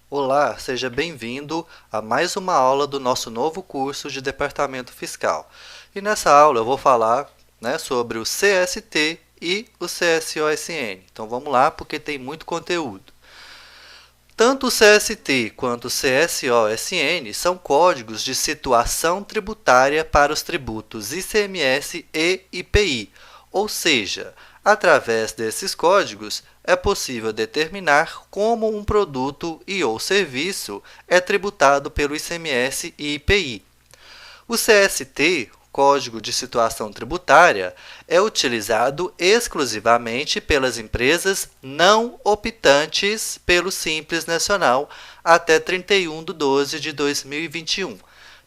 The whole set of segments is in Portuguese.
Olá, seja bem-vindo a mais uma aula do nosso novo curso de Departamento Fiscal. E nessa aula eu vou falar, sobre o CST e o CSOSN. Então vamos lá, porque tem muito conteúdo. Tanto o CST quanto o CSOSN são códigos de situação tributária para os tributos ICMS e IPI, ou seja, através desses códigos é possível determinar como um produto e ou serviço é tributado pelo ICMS e IPI. O CST, Código de Situação Tributária, é utilizado exclusivamente pelas empresas não optantes pelo Simples Nacional até 31 de 12 de 2021.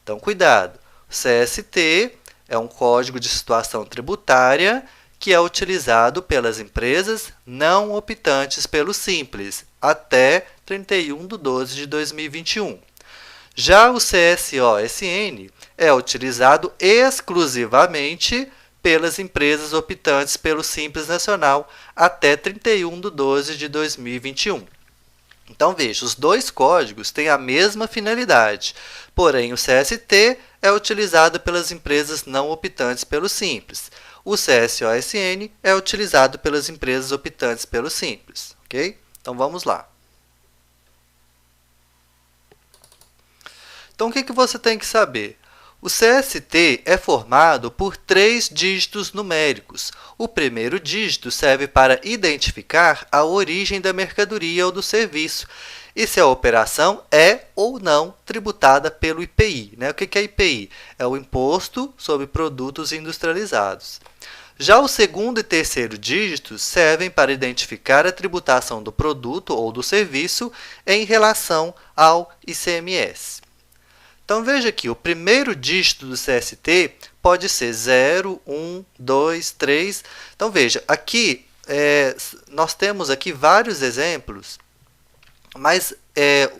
Então, cuidado! O CST é um Código de Situação Tributária que é utilizado pelas empresas não optantes pelo Simples até 31 de 12 de 2021. Já o CSOSN é utilizado exclusivamente pelas empresas optantes pelo Simples Nacional até 31 de 12 de 2021. Então, veja, os dois códigos têm a mesma finalidade, porém o CST é utilizado pelas empresas não optantes pelo Simples. O CSOSN é utilizado pelas empresas optantes pelo Simples, ok? Então, vamos lá. Então, o que você tem que saber? O CST é formado por 3 dígitos numéricos. O primeiro dígito serve para identificar a origem da mercadoria ou do serviço e se a operação é ou não tributada pelo IPI. O que é IPI? É o Imposto sobre Produtos Industrializados. Já o segundo e terceiro dígitos servem para identificar a tributação do produto ou do serviço em relação ao ICMS. Então, veja aqui, o primeiro dígito do CST pode ser 0, 1, 2, 3. Então, veja, aqui nós temos aqui vários exemplos, mas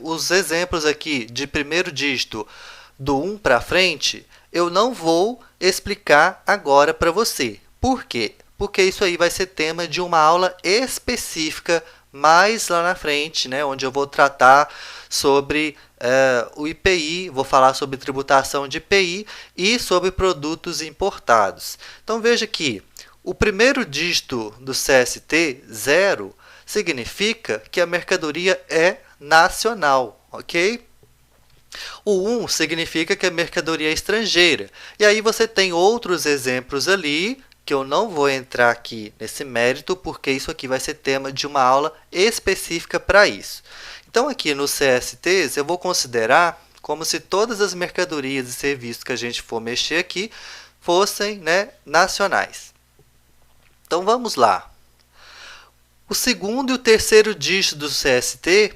os exemplos aqui de primeiro dígito do 1 para frente, eu não vou explicar agora para você. Por quê? Porque isso aí vai ser tema de uma aula específica mais lá na frente, onde eu vou tratar sobre o IPI, vou falar sobre tributação de IPI e sobre produtos importados. Então, veja aqui, o primeiro dígito do CST, 0, significa que a mercadoria é nacional, ok? O 1 significa que a mercadoria é estrangeira. E aí você tem outros exemplos ali, que eu não vou entrar aqui nesse mérito, porque isso aqui vai ser tema de uma aula específica para isso. Então, aqui no CSTs, eu vou considerar como se todas as mercadorias e serviços que a gente for mexer aqui fossem nacionais. Então, vamos lá. O segundo e o terceiro dígito do CST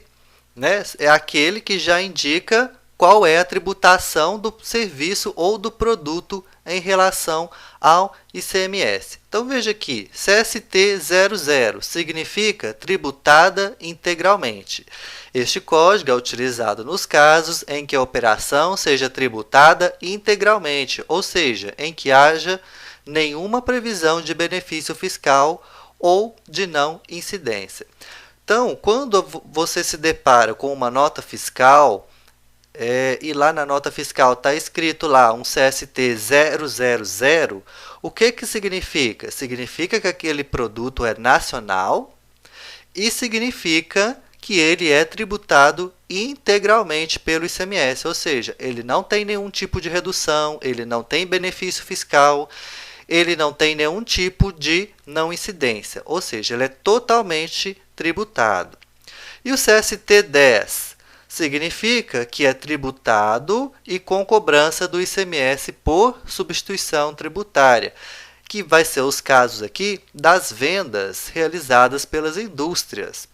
é aquele que já indica qual é a tributação do serviço ou do produto em relação ao ICMS. Então, veja aqui, CST 00 significa tributada integralmente. Este código é utilizado nos casos em que a operação seja tributada integralmente, ou seja, em que haja nenhuma previsão de benefício fiscal ou de não incidência. Então, quando você se depara com uma nota fiscal, e lá na nota fiscal está escrito lá um CST 000, o que significa? Significa que aquele produto é nacional e significa que ele é tributado integralmente pelo ICMS, ou seja, ele não tem nenhum tipo de redução, ele não tem benefício fiscal, ele não tem nenhum tipo de não incidência, ou seja, ele é totalmente tributado. E o CST 10 significa que é tributado e com cobrança do ICMS por substituição tributária, que vai ser os casos aqui das vendas realizadas pelas indústrias.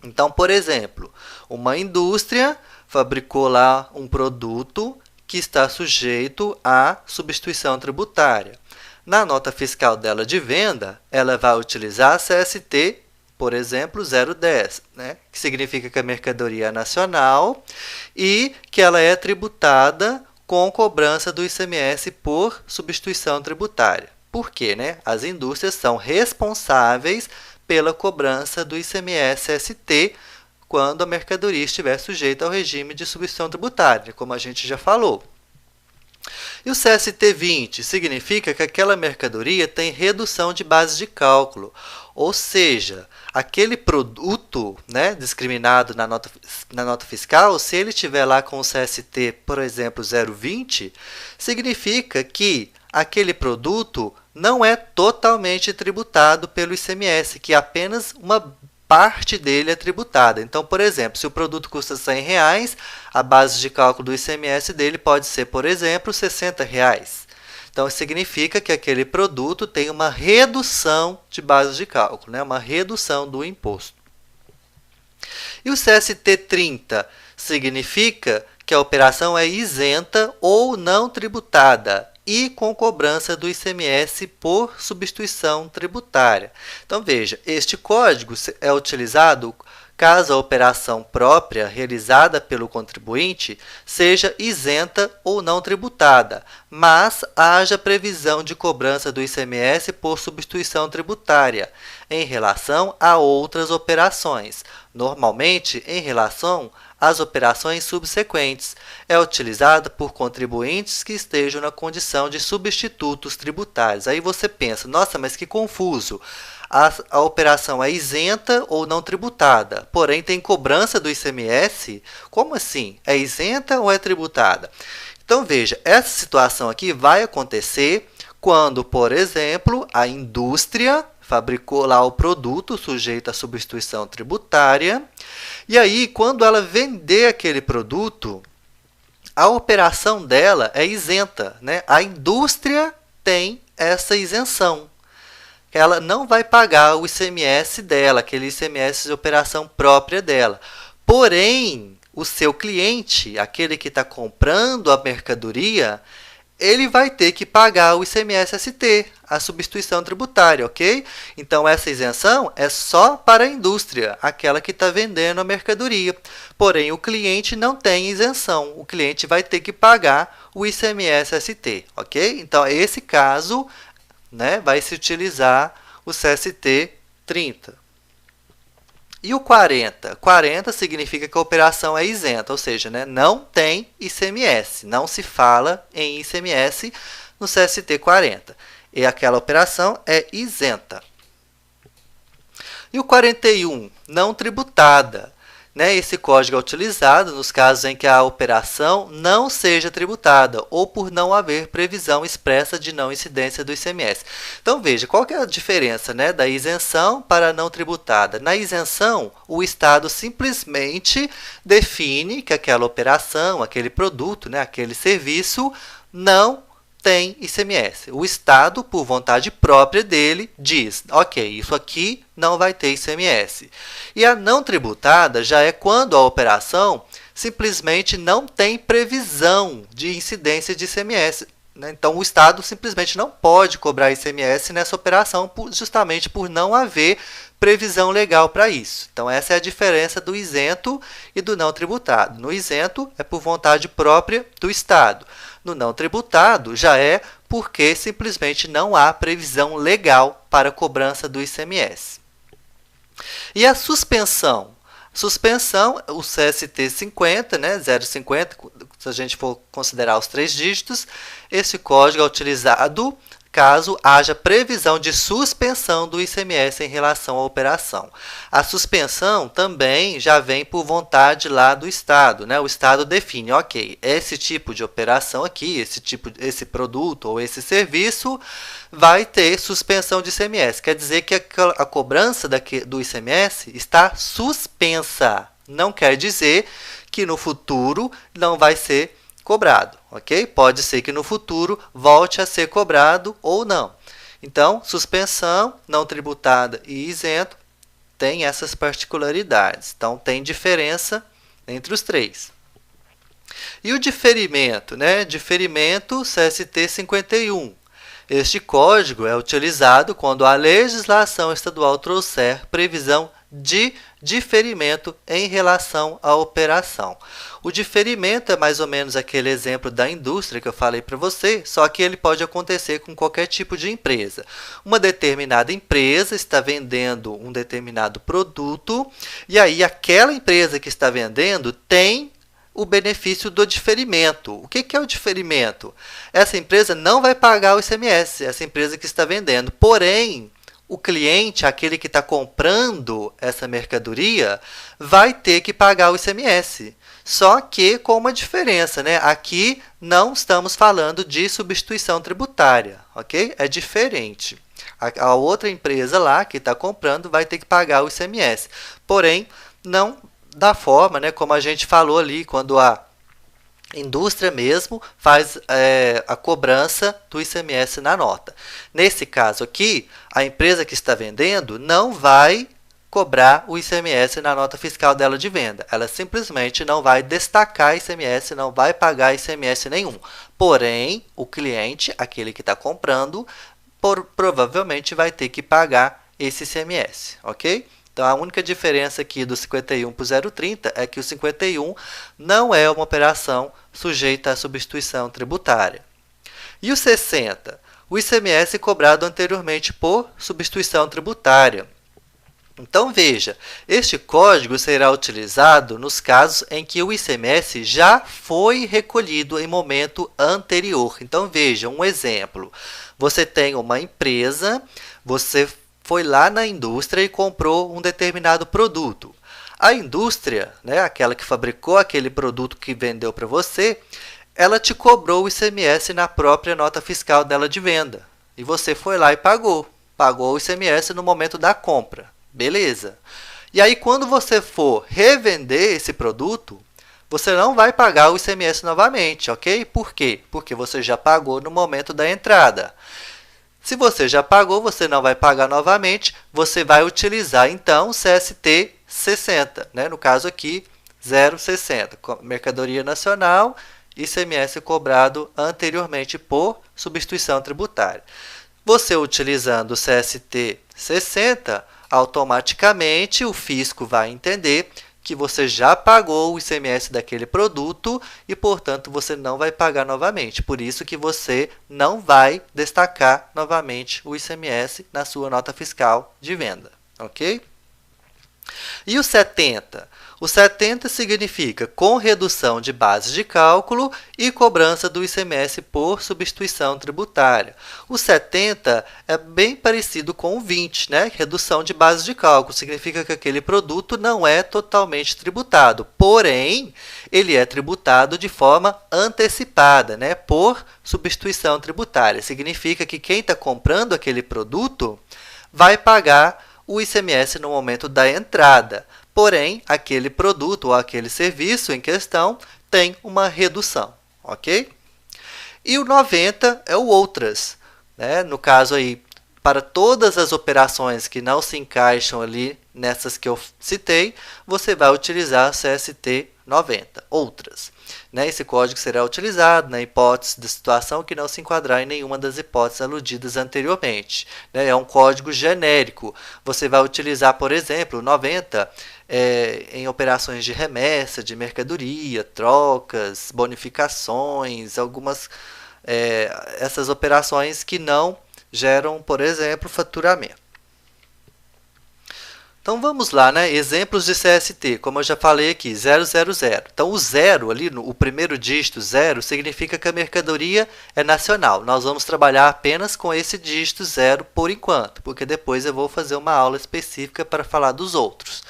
Então, por exemplo, uma indústria fabricou lá um produto que está sujeito à substituição tributária. Na nota fiscal dela de venda, ela vai utilizar a CST, por exemplo, 010, que significa que a mercadoria é nacional e que ela é tributada com cobrança do ICMS por substituição tributária. Por quê? As indústrias são responsáveis pela cobrança do ICMS-ST quando a mercadoria estiver sujeita ao regime de substituição tributária, como a gente já falou. E o CST20 significa que aquela mercadoria tem redução de base de cálculo, ou seja, aquele produto, né, discriminado na nota fiscal, se ele estiver lá com o CST, por exemplo, 0,20, significa que aquele produto não é totalmente tributado pelo ICMS, que apenas uma parte dele é tributada. Então, por exemplo, se o produto custa R$100, a base de cálculo do ICMS dele pode ser, por exemplo, R$60. Então, significa que aquele produto tem uma redução de base de cálculo, né? Uma redução do imposto. E o CST30 significa que a operação é isenta ou não tributada e com cobrança do ICMS por substituição tributária. Então, veja, este código é utilizado caso a operação própria realizada pelo contribuinte seja isenta ou não tributada, mas haja previsão de cobrança do ICMS por substituição tributária em relação a outras operações, normalmente em relação às operações subsequentes. É utilizada por contribuintes que estejam na condição de substitutos tributários. Aí você pensa, nossa, mas que confuso. A operação é isenta ou não tributada, porém tem cobrança do ICMS? Como assim? É isenta ou é tributada? Então, veja, essa situação aqui vai acontecer quando, por exemplo, a indústria fabricou lá o produto sujeito à substituição tributária, e aí, quando ela vender aquele produto, a operação dela é isenta, né? A indústria tem essa isenção. Ela não vai pagar o ICMS dela, aquele ICMS de operação própria dela. Porém, o seu cliente, aquele que está comprando a mercadoria, ele vai ter que pagar o ICMS-ST, a substituição tributária, ok? Então, essa isenção é só para a indústria, aquela que está vendendo a mercadoria. Porém, o cliente não tem isenção, o cliente vai ter que pagar o ICMS-ST, ok? Então, esse caso, né, vai se utilizar o CST 30. E o 40? 40 significa que a operação é isenta, ou seja, né, não tem ICMS, não se fala em ICMS no CST 40. E aquela operação é isenta. E o 41? Não tributada. Né? Esse código é utilizado nos casos em que a operação não seja tributada ou por não haver previsão expressa de não incidência do ICMS. Então, veja, qual que é a diferença, né, da isenção para a não tributada? Na isenção, o Estado simplesmente define que aquela operação, aquele produto, né, aquele serviço não tem ICMS. O Estado, por vontade própria dele, diz, ok, isso aqui não vai ter ICMS. E a não tributada já é quando a operação simplesmente não tem previsão de incidência de ICMS. Né? Então, o Estado simplesmente não pode cobrar ICMS nessa operação justamente por não haver previsão legal para isso. Então, essa é a diferença do isento e do não tributado. No isento, é por vontade própria do Estado. No não tributado, já é porque simplesmente não há previsão legal para a cobrança do ICMS. E a suspensão? Suspensão, o CST 50, né, 0,50, se a gente for considerar os 3 dígitos, esse código é utilizado caso haja previsão de suspensão do ICMS em relação à operação. A suspensão também já vem por vontade lá do Estado, né? O Estado define, ok, esse tipo de operação aqui, esse produto ou esse serviço vai ter suspensão de ICMS. Quer dizer que a cobrança do ICMS está suspensa. Não quer dizer que no futuro não vai ser cobrado, ok? Pode ser que no futuro volte a ser cobrado ou não. Então, suspensão, não tributada e isento tem essas particularidades. Então, tem diferença entre os 3. E o diferimento, né? Diferimento CST 51. Este código é utilizado quando a legislação estadual trouxer previsão de diferimento em relação à operação. O diferimento é mais ou menos aquele exemplo da indústria que eu falei para você, só que ele pode acontecer com qualquer tipo de empresa. Uma determinada empresa está vendendo um determinado produto, e aí aquela empresa que está vendendo tem o benefício do diferimento. O que é o diferimento? Essa empresa não vai pagar o ICMS, essa empresa que está vendendo. Porém, o cliente, aquele que está comprando essa mercadoria, vai ter que pagar o ICMS. Só que com uma diferença, né? Aqui não estamos falando de substituição tributária, ok? É diferente. A outra empresa lá que está comprando vai ter que pagar o ICMS. Porém, não da forma, né, como a gente falou ali, quando a indústria mesmo faz a cobrança do ICMS na nota. Nesse caso aqui, a empresa que está vendendo não vai cobrar o ICMS na nota fiscal dela de venda. Ela simplesmente não vai destacar ICMS, não vai pagar ICMS nenhum. Porém, o cliente, aquele que está comprando, provavelmente vai ter que pagar esse ICMS, ok? Então, a única diferença aqui do 51 para o 030 é que o 51 não é uma operação sujeita à substituição tributária. E o 60? O ICMS cobrado anteriormente por substituição tributária. Então, veja, este código será utilizado nos casos em que o ICMS já foi recolhido em momento anterior. Então, veja, um exemplo. Você tem uma empresa, você foi lá na indústria e comprou um determinado produto. A indústria, né, aquela que fabricou aquele produto que vendeu para você, ela te cobrou o ICMS na própria nota fiscal dela de venda. E você foi lá e pagou. Pagou o ICMS no momento da compra. Beleza. E aí, quando você for revender esse produto, você não vai pagar o ICMS novamente, ok? Por quê? Porque você já pagou no momento da entrada. Se você já pagou, você não vai pagar novamente, você vai utilizar, então, o CST 60, né? No caso aqui, 0,60, mercadoria nacional, ICMS cobrado anteriormente por substituição tributária. Você utilizando o CST 60, automaticamente o fisco vai entender que você já pagou o ICMS daquele produto e, portanto, você não vai pagar novamente. Por isso que você não vai destacar novamente o ICMS na sua nota fiscal de venda, ok? E o 70? O 70 significa com redução de base de cálculo e cobrança do ICMS por substituição tributária. O 70 é bem parecido com o 20, né? Redução de base de cálculo significa que aquele produto não é totalmente tributado, porém, ele é tributado de forma antecipada, né? Por substituição tributária. Significa que quem está comprando aquele produto vai pagar o ICMS no momento da entrada. Porém, aquele produto ou aquele serviço em questão tem uma redução, ok? E o 90 é o outras, né? No caso aí, para todas as operações que não se encaixam ali nessas que eu citei, você vai utilizar CST 90, outras. Né? Esse código será utilizado na hipótese de situação que não se enquadrar em nenhuma das hipóteses aludidas anteriormente. Né? É um código genérico. Você vai utilizar, por exemplo, o 90 em operações de remessa, de mercadoria, trocas, bonificações, algumas essas operações que não geram, por exemplo, faturamento. Então, vamos lá, né? Exemplos de CST, como eu já falei aqui, 000. Então, o 0 ali, o primeiro dígito 0, significa que a mercadoria é nacional. Nós vamos trabalhar apenas com esse dígito 0 por enquanto, porque depois eu vou fazer uma aula específica para falar dos outros.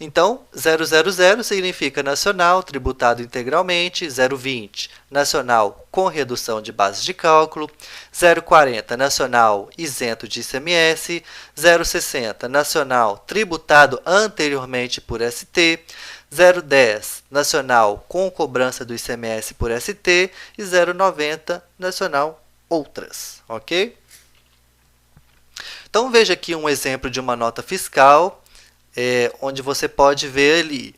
Então, 000 significa nacional, tributado integralmente, 020, nacional com redução de base de cálculo, 040, nacional isento de ICMS, 060, nacional tributado anteriormente por ST, 010, nacional com cobrança do ICMS por ST e 090, nacional outras, ok? Então, veja aqui um exemplo de uma nota fiscal, onde você pode ver ali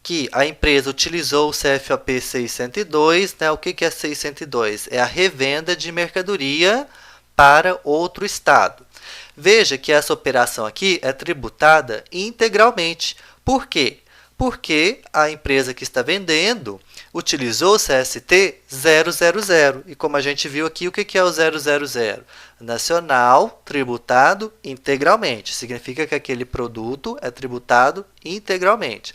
que a empresa utilizou o CFOP 602. Né? O que é 602? É a revenda de mercadoria para outro estado. Veja que essa operação aqui é tributada integralmente. Por quê? Porque a empresa que está vendendo utilizou o CST 000. E como a gente viu aqui, o que é o 000? Nacional tributado integralmente. Significa que aquele produto é tributado integralmente.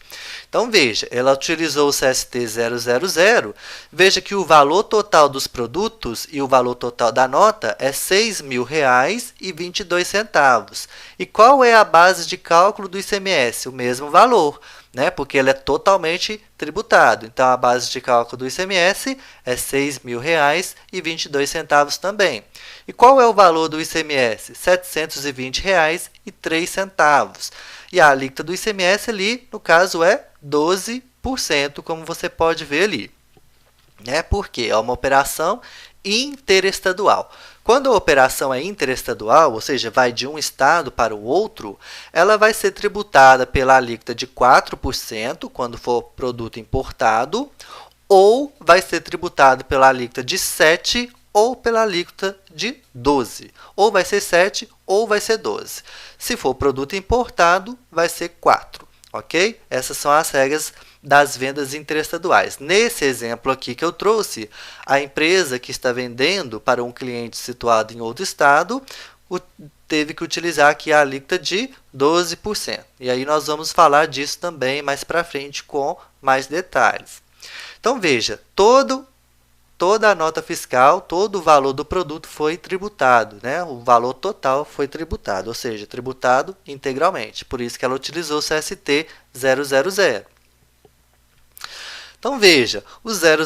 Então, veja, ela utilizou o CST 000. Veja que o valor total dos produtos e o valor total da nota é R$ 6.000,22. E qual é a base de cálculo do ICMS? O mesmo valor, né? Porque ele é totalmente tributado. Então, a base de cálculo do ICMS é R$ 6.000,22 também. E qual é o valor do ICMS? R$ 720,03. E a alíquota do ICMS ali, no caso, é 12%, como você pode ver ali. Né? Porque é uma operação interestadual. Quando a operação é interestadual, ou seja, vai de um estado para o outro, ela vai ser tributada pela alíquota de 4% quando for produto importado, ou vai ser tributada pela alíquota de 7% ou pela alíquota de 12%. Ou vai ser 7% ou vai ser 12%. Se for produto importado, vai ser 4%. Ok? Essas são as regras das vendas interestaduais. Nesse exemplo aqui que eu trouxe, a empresa que está vendendo para um cliente situado em outro estado teve que utilizar aqui a alíquota de 12%. E aí nós vamos falar disso também mais para frente com mais detalhes. Então, veja, toda a nota fiscal, todo o valor do produto foi tributado, né? O valor total foi tributado, ou seja, tributado integralmente. Por isso que ela utilizou o CST 000. Então, veja, o 000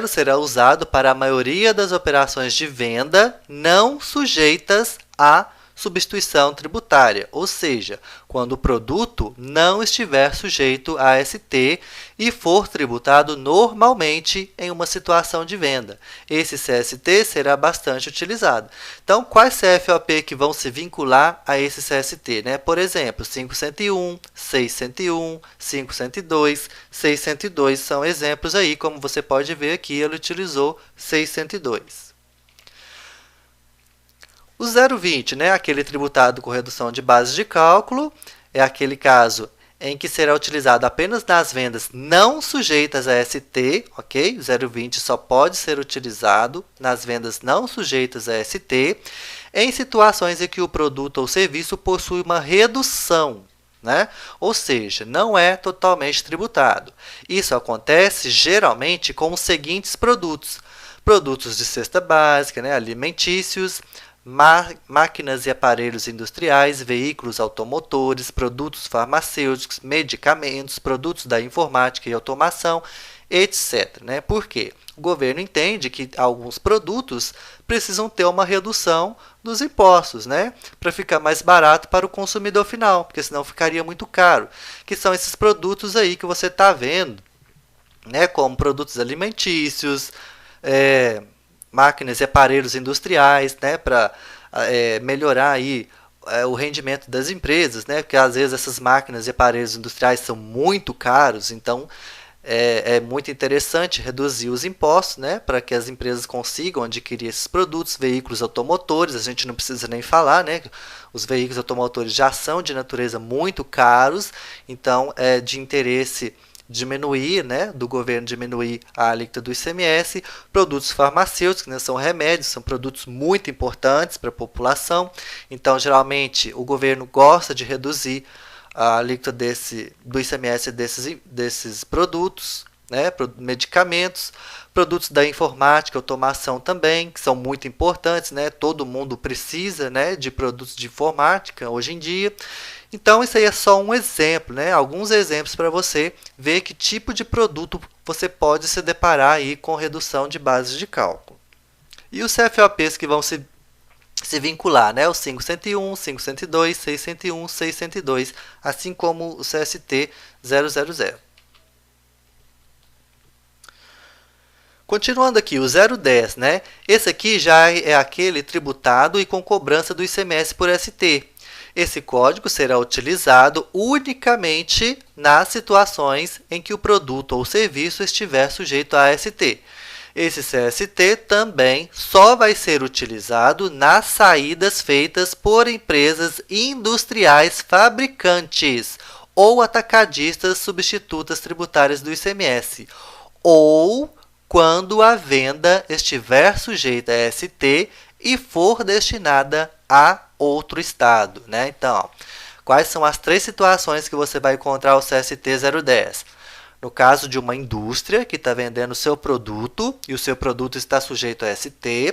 será usado para a maioria das operações de venda não sujeitas a substituição tributária, ou seja, quando o produto não estiver sujeito a ST e for tributado normalmente em uma situação de venda. Esse CST será bastante utilizado. Então, quais CFOP que vão se vincular a esse CST? Né? Por exemplo, 501, 601, 502, 602 são exemplos aí, como você pode ver aqui, ele utilizou 602. O 020, né, aquele tributado com redução de base de cálculo, é aquele caso em que será utilizado apenas nas vendas não sujeitas a ST, ok? O 020 só pode ser utilizado nas vendas não sujeitas a ST, em situações em que o produto ou serviço possui uma redução, né? Ou seja, não é totalmente tributado. Isso acontece geralmente com os seguintes produtos: produtos de cesta básica, né, alimentícios, máquinas e aparelhos industriais, veículos automotores, produtos farmacêuticos, medicamentos, produtos da informática e automação, etc. Né? Por quê? O governo entende que alguns produtos precisam ter uma redução dos impostos, né? Para ficar mais barato para o consumidor final, porque senão ficaria muito caro. Que são esses produtos aí que você está vendo, né? Como produtos alimentícios, máquinas e aparelhos industriais, né, para melhorar aí, o rendimento das empresas, né, porque às vezes essas máquinas e aparelhos industriais são muito caros, então é muito interessante reduzir os impostos, né, para que as empresas consigam adquirir esses produtos. Veículos automotores, a gente não precisa nem falar, né, os veículos automotores já são de natureza muito caros, então é de interesse diminuir, né, do governo diminuir a alíquota do ICMS. Produtos farmacêuticos, né, são remédios, são produtos muito importantes para a população, então geralmente o governo gosta de reduzir a alíquota do ICMS desses produtos, né, medicamentos, produtos da informática, automação também, que são muito importantes, né, todo mundo precisa, né, de produtos de informática hoje em dia. Então, isso aí é só um exemplo, né? Alguns exemplos para você ver que tipo de produto você pode se deparar aí com redução de bases de cálculo. E os CFOPs que vão se vincular, né? O 501, 502, 601, 602, assim como o CST 000. Continuando aqui, o 010, né? Esse aqui já é aquele tributado e com cobrança do ICMS por ST. Esse código será utilizado unicamente nas situações em que o produto ou serviço estiver sujeito a ST. Esse CST também só vai ser utilizado nas saídas feitas por empresas industriais fabricantes ou atacadistas substitutas tributárias do ICMS, ou quando a venda estiver sujeita a ST e for destinada a outro estado, né? Então, quais são as três situações que você vai encontrar o CST 010? No caso de uma indústria que está vendendo o seu produto e o seu produto está sujeito a ST.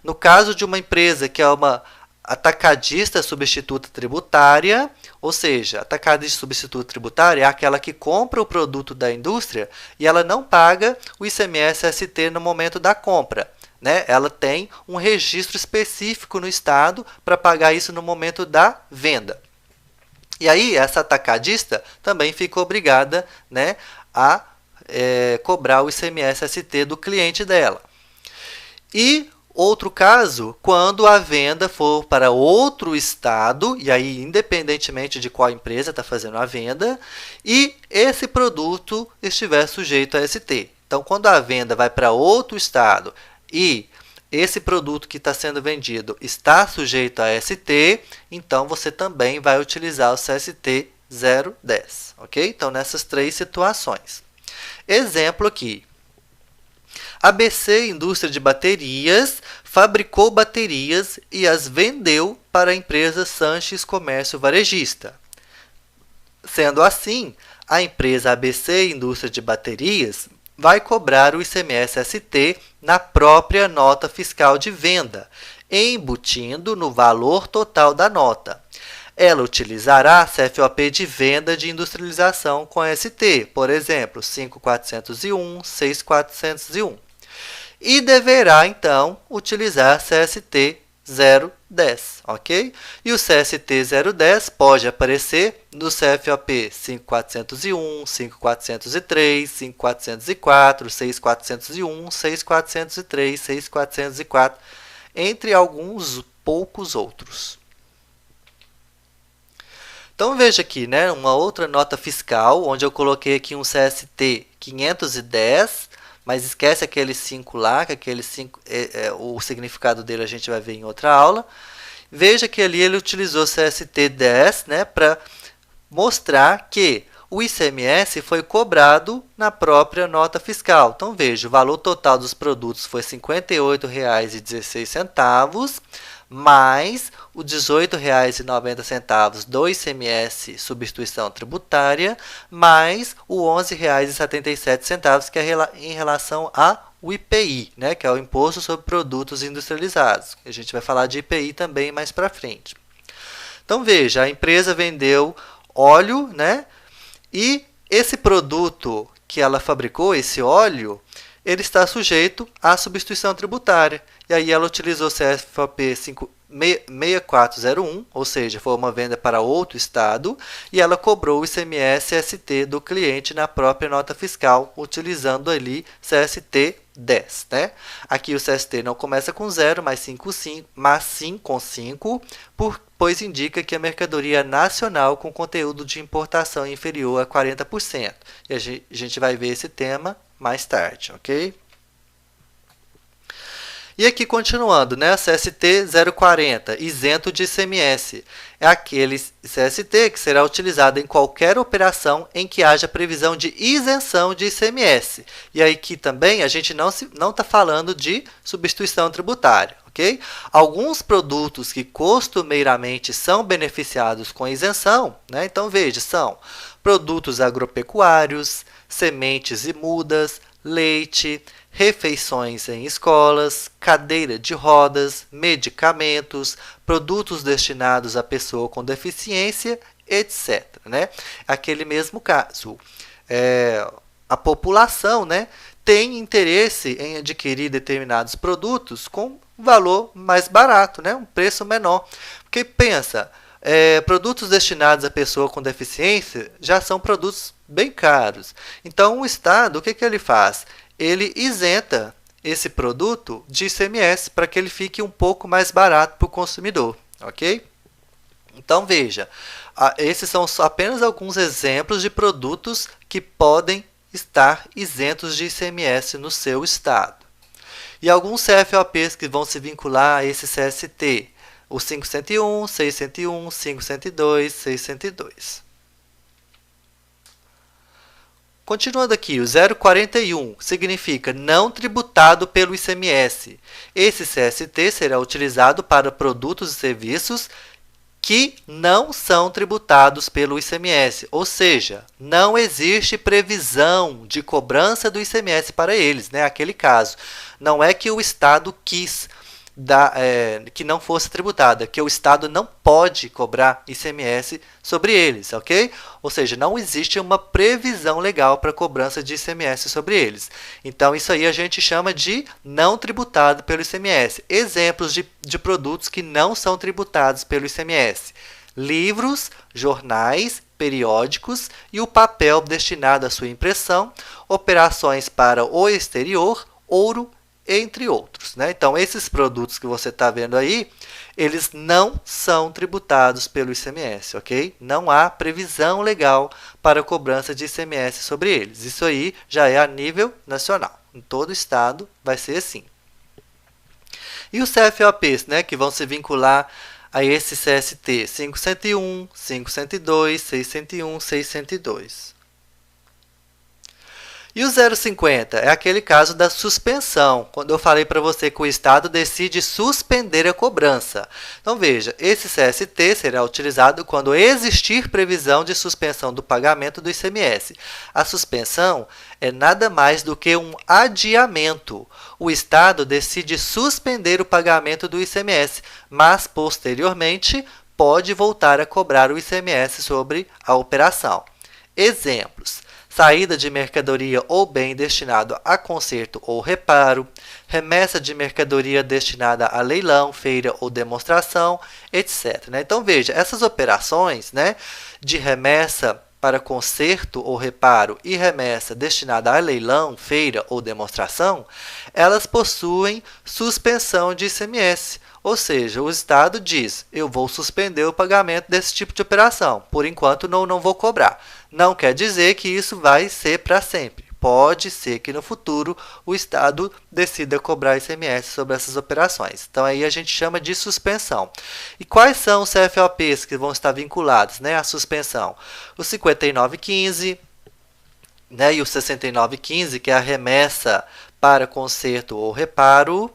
No caso de uma empresa que é uma atacadista substituta tributária, ou seja, atacadista substituta tributária é aquela que compra o produto da indústria e ela não paga o ICMS-ST no momento da compra. Né? Ela tem um registro específico no estado para pagar isso no momento da venda. E aí, essa atacadista também fica obrigada, né, a cobrar o ICMS-ST do cliente dela. E outro caso, quando a venda for para outro estado, e aí independentemente de qual empresa está fazendo a venda, e esse produto estiver sujeito a ST. Então, quando a venda vai para outro estado e esse produto que está sendo vendido está sujeito a ST, então você também vai utilizar o CST 010, ok? Então, nessas três situações. Exemplo aqui. ABC Indústria de Baterias fabricou baterias e as vendeu para a empresa Sanches Comércio Varejista. Sendo assim, a empresa ABC Indústria de Baterias vai cobrar o ICMS-ST na própria nota fiscal de venda, embutindo no valor total da nota. Ela utilizará CFOP de venda de industrialização com ST, por exemplo, 5401, 6401. E deverá, então, utilizar CST 010, ok? E o CST 010 pode aparecer no CFOP 5401, 5403, 5404, 6401, 6403, 6404, entre alguns poucos outros. Então, veja aqui, né, uma outra nota fiscal, onde eu coloquei aqui um CST 510, mas esquece aquele 5 lá, que aquele 5, o significado dele a gente vai ver em outra aula. Veja que ali ele utilizou CST 10, né, para mostrar que o ICMS foi cobrado na própria nota fiscal. Então, veja, o valor total dos produtos foi R$ 58,16, mais o R$ 18,90 do ICMS substituição tributária, mais o R$ 11,77, que é em relação ao IPI, né, que é o Imposto sobre Produtos Industrializados. A gente vai falar de IPI também mais para frente. Então, veja, a empresa vendeu óleo, né, e esse produto que ela fabricou, esse óleo, ele está sujeito à substituição tributária. E aí ela utilizou o CFOP 6401, ou seja, foi uma venda para outro estado, e ela cobrou o ICMS-ST do cliente na própria nota fiscal, utilizando ali CST 10. Né? Aqui o CST não começa com 0, mas sim com 5, pois indica que a mercadoria é nacional com conteúdo de importação inferior a 40%. E a gente vai ver esse tema mais tarde, ok? E aqui, continuando, né? CST 040, isento de ICMS. É aquele CST que será utilizado em qualquer operação em que haja previsão de isenção de ICMS. E aí aqui também a gente não está falando de substituição tributária, ok? Alguns produtos que costumeiramente são beneficiados com isenção, né? Então, veja, são produtos agropecuários, sementes e mudas, leite, refeições em escolas, cadeira de rodas, medicamentos, produtos destinados à pessoa com deficiência, etc. Né? Aquele mesmo caso. A população, né, tem interesse em adquirir determinados produtos com valor mais barato, né, um preço menor. Porque pensa, produtos destinados à pessoa com deficiência já são produtos bem caros. Então, o Estado, o que ele faz? Ele isenta esse produto de ICMS para que ele fique um pouco mais barato para o consumidor, ok? Então, veja, esses são apenas alguns exemplos de produtos que podem estar isentos de ICMS no seu estado. E alguns CFOPs que vão se vincular a esse CST, o 501, 601, 502, 602. Continuando aqui, o 041 significa não tributado pelo ICMS. Esse CST será utilizado para produtos e serviços que não são tributados pelo ICMS, ou seja, não existe previsão de cobrança do ICMS para eles, né? Aquele caso. Não é que o Estado quis que não fosse tributada, que o Estado não pode cobrar ICMS sobre eles, ok? Ou seja, não existe uma previsão legal para cobrança de ICMS sobre eles. Então, isso aí a gente chama de não tributado pelo ICMS. Exemplos de produtos que não são tributados pelo ICMS: livros, jornais, periódicos e o papel destinado à sua impressão, operações para o exterior, ouro, entre outros, né? Então, esses produtos que você está vendo aí, eles não são tributados pelo ICMS, ok? Não há previsão legal para cobrança de ICMS sobre eles. Isso aí já é a nível nacional. Em todo estado vai ser assim. E os CFOPs, né, que vão se vincular a esse CST 501, 502, 601, 602. E o 050 é aquele caso da suspensão, quando eu falei para você que o Estado decide suspender a cobrança. Então, veja, esse CST será utilizado quando existir previsão de suspensão do pagamento do ICMS. A suspensão é nada mais do que um adiamento. O Estado decide suspender o pagamento do ICMS, mas, posteriormente, pode voltar a cobrar o ICMS sobre a operação. Exemplos: saída de mercadoria ou bem destinado a conserto ou reparo, remessa de mercadoria destinada a leilão, feira ou demonstração, etc. Então, veja, essas operações, né, de remessa para conserto ou reparo e remessa destinada a leilão, feira ou demonstração, elas possuem suspensão de ICMS. Ou seja, o Estado diz: eu vou suspender o pagamento desse tipo de operação, por enquanto não vou cobrar. Não quer dizer que isso vai ser para sempre. Pode ser que no futuro o Estado decida cobrar ICMS sobre essas operações. Então, aí a gente chama de suspensão. E quais são os CFOPs que vão estar vinculados, né, à suspensão? O 5915, né, e o 6915, que é a remessa para conserto ou reparo.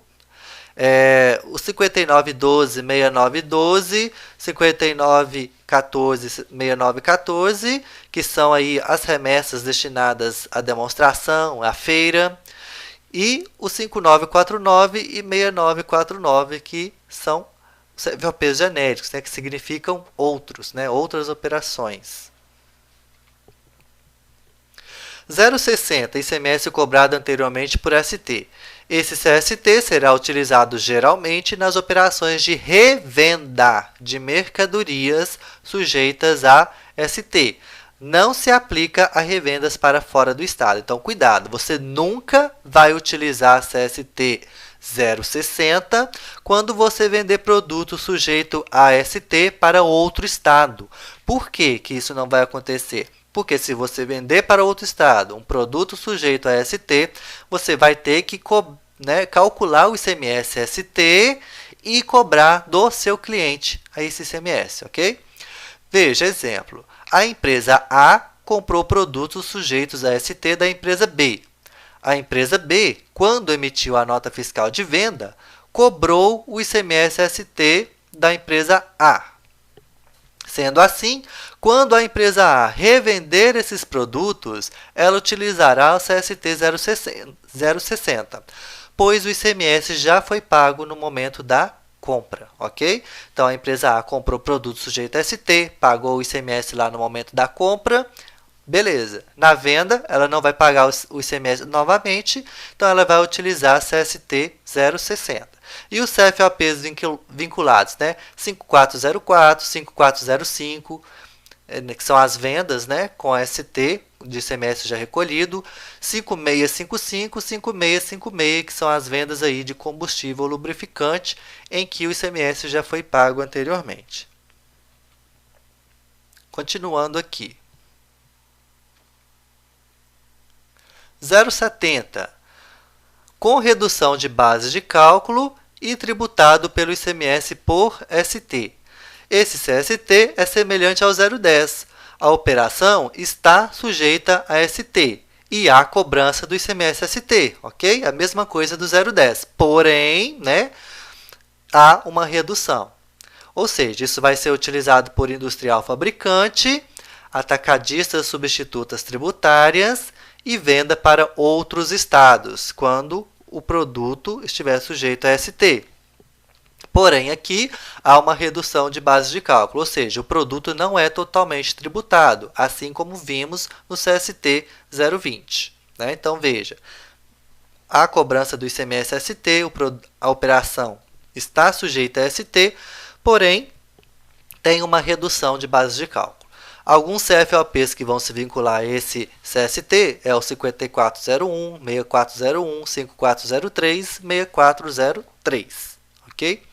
O 5912, 6912, 5914, 6914, que são aí as remessas destinadas à demonstração, à feira, e o 5949 e 6949, que são CFOPs genéricos, né, que significam outros, né, outras operações. 060, ICMS cobrado anteriormente por ST. Esse CST será utilizado geralmente nas operações de revenda de mercadorias sujeitas a ST. Não se aplica a revendas para fora do estado. Então, cuidado, você nunca vai utilizar CST 060 quando você vender produto sujeito a ST para outro estado. Por que que isso não vai acontecer? Porque se você vender para outro estado um produto sujeito a ST, você vai ter que calcular o ICMS ST e cobrar do seu cliente a esse ICMS, ok? Veja, exemplo. A empresa A comprou produtos sujeitos a ST da empresa B. A empresa B, quando emitiu a nota fiscal de venda, cobrou o ICMS ST da empresa A. Sendo assim, quando a empresa A revender esses produtos, ela utilizará o CST 060, pois o ICMS já foi pago no momento da compra, ok? Então, a empresa A comprou produto sujeito a ST, pagou o ICMS lá no momento da compra, beleza. Na venda, ela não vai pagar o ICMS novamente, então ela vai utilizar CST 060. E os CFOPs vinculados, né? 5404, 5405, que são as vendas, né, com ST de ICMS já recolhido, 5655, 5656, que são as vendas aí de combustível lubrificante, em que o ICMS já foi pago anteriormente. Continuando aqui. 070. com redução de base de cálculo e tributado pelo ICMS por ST. Esse CST é semelhante ao 010. A operação está sujeita a ST e há cobrança do ICMS-ST, ok? A mesma coisa do 010. Porém, né, há uma redução. Ou seja, isso vai ser utilizado por industrial fabricante, atacadistas substitutas tributárias e venda para outros estados, quando o produto estiver sujeito a ST. Porém, aqui há uma redução de base de cálculo, ou seja, o produto não é totalmente tributado, assim como vimos no CST 020. Né? Então, veja, a cobrança do ICMS-ST, a operação está sujeita a ST, porém, tem uma redução de base de cálculo. Alguns CFOPs que vão se vincular a esse CST é o 5401, 6401, 5403, 6403, ok?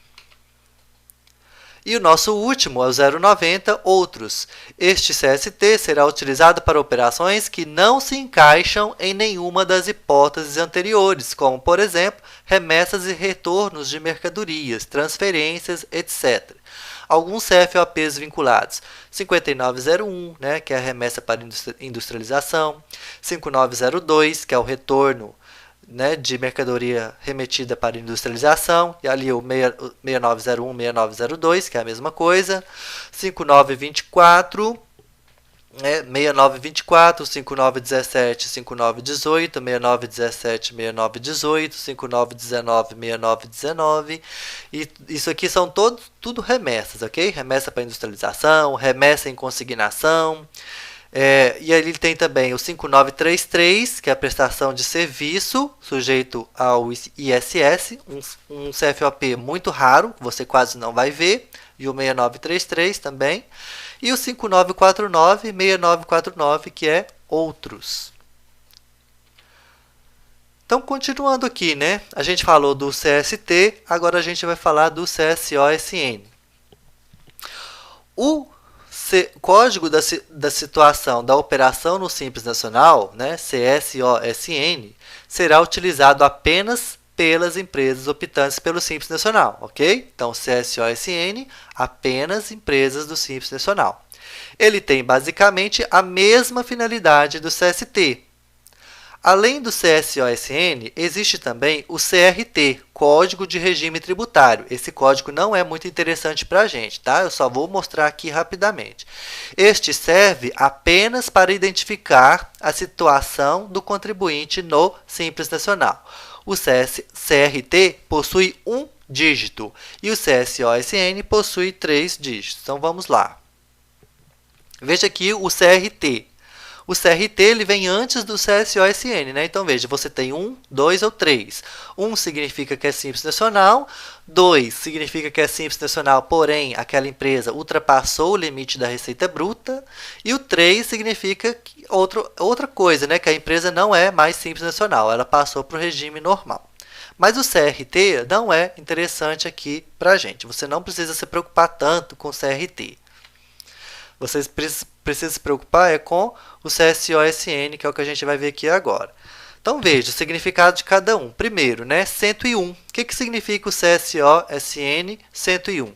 E o nosso último é o 090, outros. Este CST será utilizado para operações que não se encaixam em nenhuma das hipóteses anteriores, como, por exemplo, remessas e retornos de mercadorias, transferências, etc. Alguns CFOPs vinculados, 5901, né, que é a remessa para industrialização, 5902, que é o retorno, né, de mercadoria remetida para industrialização, e ali o 6901, 6902, que é a mesma coisa, 5924, 6924, 5917, 5918, 6917, 6918, 5919, 6919, e isso aqui são tudo remessas, ok? Remessa para industrialização, remessa em consignação. E aí ele tem também o 5933, que é a prestação de serviço, sujeito ao ISS, um CFOP muito raro, você quase não vai ver, e o 6933 também, e o 5949, 6949, que é outros. Então, continuando aqui, né? A gente falou do CST, agora a gente vai falar do CSOSN. O código da situação da operação no Simples Nacional, né, CSOSN, será utilizado apenas pelas empresas optantes pelo Simples Nacional, ok? Então, CSOSN, apenas empresas do Simples Nacional. Ele tem basicamente a mesma finalidade do CST. Além do CSOSN, existe também o CRT, Código de Regime Tributário. Esse código não é muito interessante para a gente, tá? Eu só vou mostrar aqui rapidamente. Este serve apenas para identificar a situação do contribuinte no Simples Nacional. O CRT possui um dígito e o CSOSN possui 3 dígitos. Então, vamos lá. Veja aqui o CRT. O CRT ele vem antes do CSOSN, né? Então, veja, você tem 1, 2 ou 3. 1 significa que é Simples Nacional, 2 significa que é Simples Nacional, porém, aquela empresa ultrapassou o limite da receita bruta, e o 3 significa que outra coisa, né? Que a empresa não é mais Simples Nacional, ela passou para o regime normal. Mas o CRT não é interessante aqui para a gente, você não precisa se preocupar tanto com o CRT. Vocês precisam se preocupar com o CSOSN, que é o que a gente vai ver aqui agora. Então, veja o significado de cada um. Primeiro, né, 101. O que significa o CSOSN 101?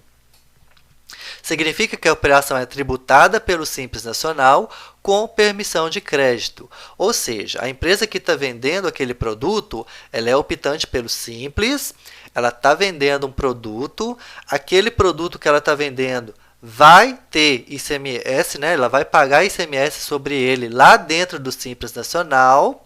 Significa que a operação é tributada pelo Simples Nacional com permissão de crédito. Ou seja, a empresa que está vendendo aquele produto, ela é optante pelo Simples, ela está vendendo um produto, aquele produto que ela está vendendo vai ter ICMS, né? Ela vai pagar ICMS sobre ele lá dentro do Simples Nacional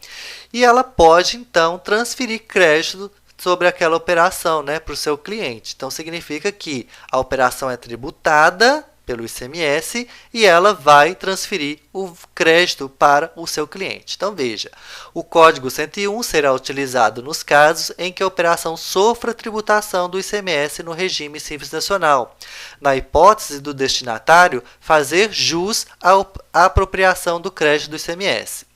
e ela pode, então, transferir crédito sobre aquela operação, né, para o seu cliente. Então, significa que a operação é tributada pelo ICMS e ela vai transferir o crédito para o seu cliente. Então, veja, o código 101 será utilizado nos casos em que a operação sofra tributação do ICMS no regime Simples Nacional, na hipótese do destinatário fazer jus à apropriação do crédito do ICMS.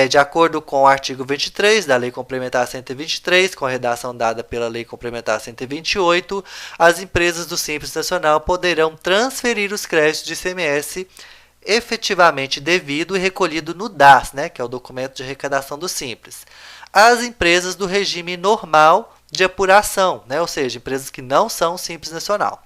De acordo com o artigo 23 da Lei Complementar 123, com a redação dada pela Lei Complementar 128, as empresas do Simples Nacional poderão transferir os créditos de ICMS efetivamente devido e recolhido no DAS, né, que é o documento de arrecadação do Simples, às empresas do regime normal de apuração, né, ou seja, empresas que não são Simples Nacional,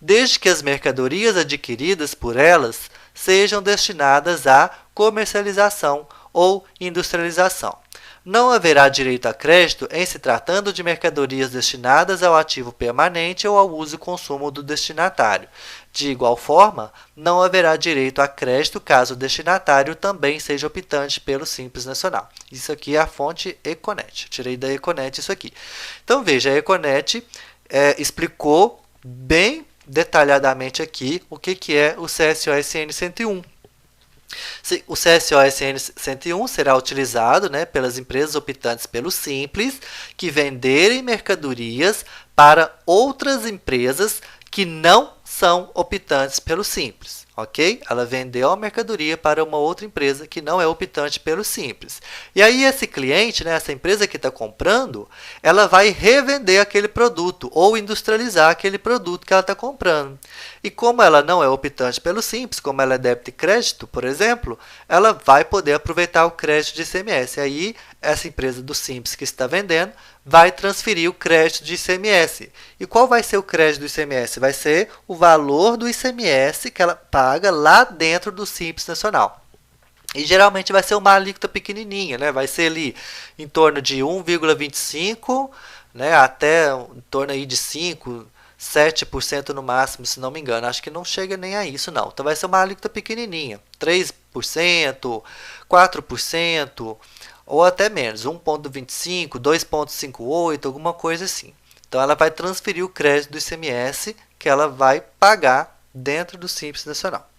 desde que as mercadorias adquiridas por elas sejam destinadas à comercialização ou industrialização. Não haverá direito a crédito em se tratando de mercadorias destinadas ao ativo permanente ou ao uso e consumo do destinatário. De igual forma, não haverá direito a crédito caso o destinatário também seja optante pelo Simples Nacional. Isso aqui é a fonte Econet. Eu tirei da Econet isso aqui. Então, veja, a Econet explicou bem detalhadamente aqui o que é o CSO-SN 101. O CSO-SN 101 será utilizado, né, pelas empresas optantes pelo Simples que venderem mercadorias para outras empresas que não são optantes pelo Simples, ok? Ela vendeu a mercadoria para uma outra empresa que não é optante pelo Simples. E aí esse cliente, né, essa empresa que está comprando, ela vai revender aquele produto ou industrializar aquele produto que ela está comprando. E como ela não é optante pelo Simples, como ela é débito e crédito, por exemplo, ela vai poder aproveitar o crédito de ICMS. E aí essa empresa do Simples que está vendendo vai transferir o crédito de ICMS. E qual vai ser o crédito do ICMS? Vai ser o valor do ICMS que ela paga lá dentro do Simples Nacional. E geralmente vai ser uma alíquota pequenininha, né? Vai ser ali em torno de 1,25, né, até em torno aí de 5, 7% no máximo, se não me engano. Acho que não chega nem a isso, não. Então vai ser uma alíquota pequenininha, 3%, 4%, ou até menos, 1,25, 2,58, alguma coisa assim. Então, ela vai transferir o crédito do ICMS que ela vai pagar dentro do Simples Nacional.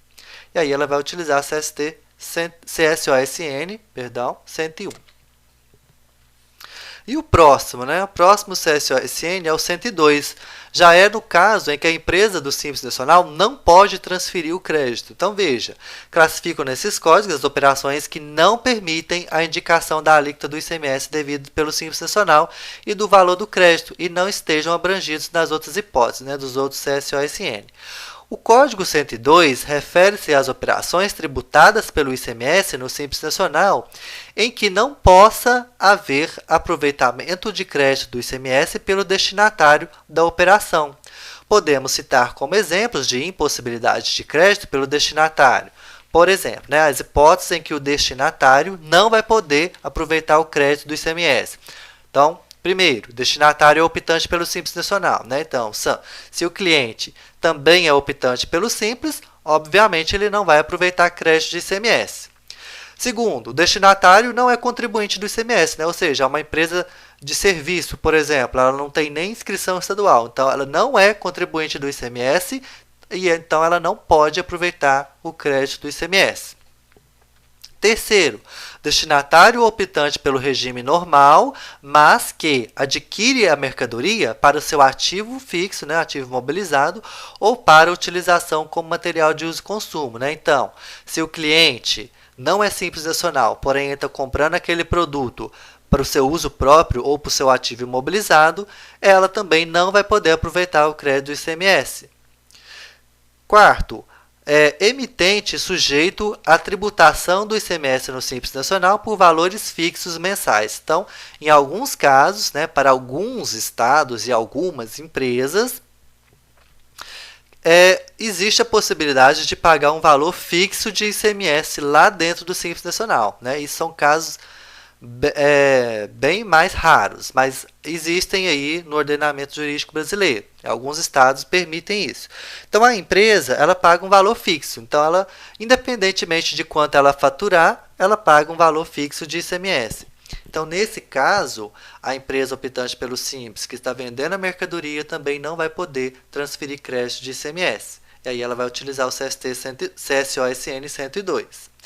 E aí, ela vai utilizar a CSO-SN 101. E o próximo, né? O próximo CSO-SN é o 102. Já é no caso em que a empresa do Simples Nacional não pode transferir o crédito. Então, veja, classificam nesses códigos as operações que não permitem a indicação da alíquota do ICMS devido pelo Simples Nacional e do valor do crédito e não estejam abrangidos nas outras hipóteses, né, dos outros CSO-SN. O Código 102 refere-se às operações tributadas pelo ICMS no Simples Nacional em que não possa haver aproveitamento de crédito do ICMS pelo destinatário da operação. Podemos citar como exemplos de impossibilidade de crédito pelo destinatário. Por exemplo, né, as hipóteses em que o destinatário não vai poder aproveitar o crédito do ICMS. Então, primeiro, o destinatário é optante pelo Simples Nacional, né? Então, se o cliente também é optante pelo Simples, obviamente ele não vai aproveitar crédito de ICMS. Segundo, o destinatário não é contribuinte do ICMS, né? Ou seja, uma empresa de serviço, por exemplo, ela não tem nem inscrição estadual, então ela não é contribuinte do ICMS e então ela não pode aproveitar o crédito do ICMS. Terceiro, destinatário optante pelo regime normal, mas que adquire a mercadoria para o seu ativo fixo, né, ativo mobilizado, ou para utilização como material de uso e consumo, né? Então, se o cliente não é Simples Nacional, porém está comprando aquele produto para o seu uso próprio ou para o seu ativo imobilizado, ela também não vai poder aproveitar o crédito do ICMS. Quarto, emitente sujeito à tributação do ICMS no Simples Nacional por valores fixos mensais. Então, em alguns casos, né, para alguns estados e algumas empresas, existe a possibilidade de pagar um valor fixo de ICMS lá dentro do Simples Nacional, né? E são casos bem mais raros, mas existem aí no ordenamento jurídico brasileiro. Alguns estados permitem isso. Então, a empresa ela paga um valor fixo. Então, ela, independentemente de quanto ela faturar, ela paga um valor fixo de ICMS. Então, nesse caso, a empresa optante pelo Simples, que está vendendo a mercadoria, também não vai poder transferir crédito de ICMS. E aí ela vai utilizar o CSO-SN 102.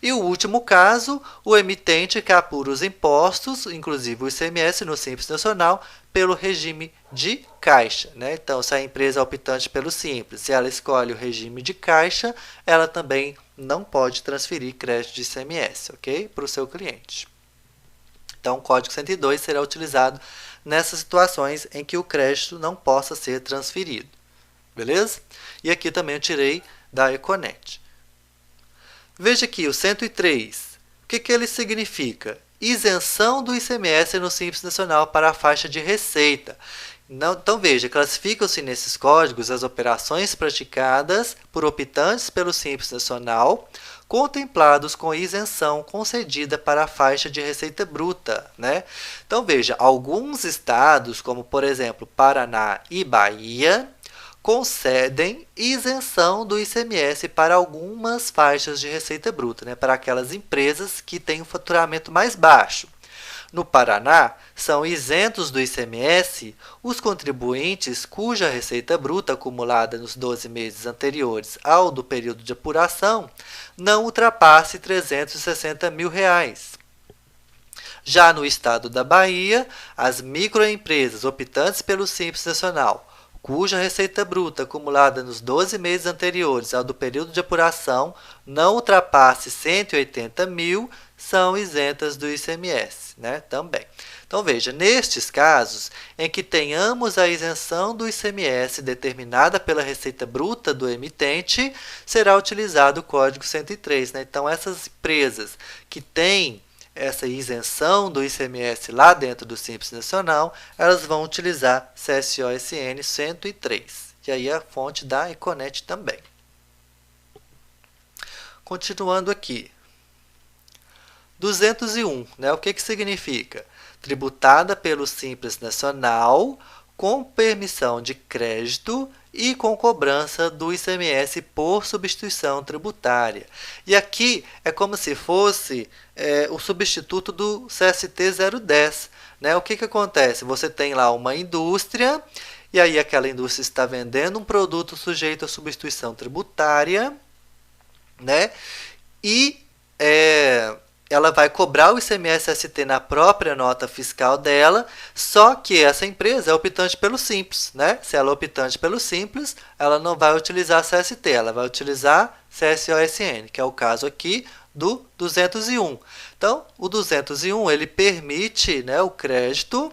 E o último caso, o emitente que apura os impostos, inclusive o ICMS, no Simples Nacional, pelo regime de caixa, né? Então, se a empresa é optante pelo Simples, se ela escolhe o regime de caixa, ela também não pode transferir crédito de ICMS, ok? Para o seu cliente. Então, o Código 102 será utilizado nessas situações em que o crédito não possa ser transferido. Beleza? E aqui também eu tirei da Econet. Veja aqui o 103. O que ele significa? Isenção do ICMS no Simples Nacional para a faixa de receita. Então, veja, classificam-se nesses códigos as operações praticadas por optantes pelo Simples Nacional, contemplados com isenção concedida para a faixa de receita bruta, né? Então, veja, alguns estados, como por exemplo Paraná e Bahia, concedem isenção do ICMS para algumas faixas de receita bruta, né? Para aquelas empresas que têm um faturamento mais baixo. No Paraná, são isentos do ICMS os contribuintes cuja receita bruta acumulada nos 12 meses anteriores ao do período de apuração não ultrapasse R$ 360 mil. Já no estado da Bahia, as microempresas optantes pelo Simples Nacional, cuja receita bruta acumulada nos 12 meses anteriores ao do período de apuração não ultrapasse 180 mil, são isentas do ICMS, né? Também. Então, veja, nestes casos em que tenhamos a isenção do ICMS determinada pela receita bruta do emitente, será utilizado o Código 103, né? Então, essas empresas que têm essa isenção do ICMS lá dentro do Simples Nacional, elas vão utilizar CSOSN 103. E aí a fonte da Econet também. Continuando aqui. 201, né? O que significa? Tributada pelo Simples Nacional, com permissão de crédito e com cobrança do ICMS por substituição tributária. E aqui é como se fosse o substituto do CST 010. Né? O que acontece? Você tem lá uma indústria, e aí aquela indústria está vendendo um produto sujeito à substituição tributária, né? E ela vai cobrar o ICMS-ST na própria nota fiscal dela, só que essa empresa é optante pelo Simples, né? Se ela é optante pelo Simples, ela não vai utilizar CST, ela vai utilizar CSOSN, que é o caso aqui do 201. Então, o 201 ele permite, né, o crédito,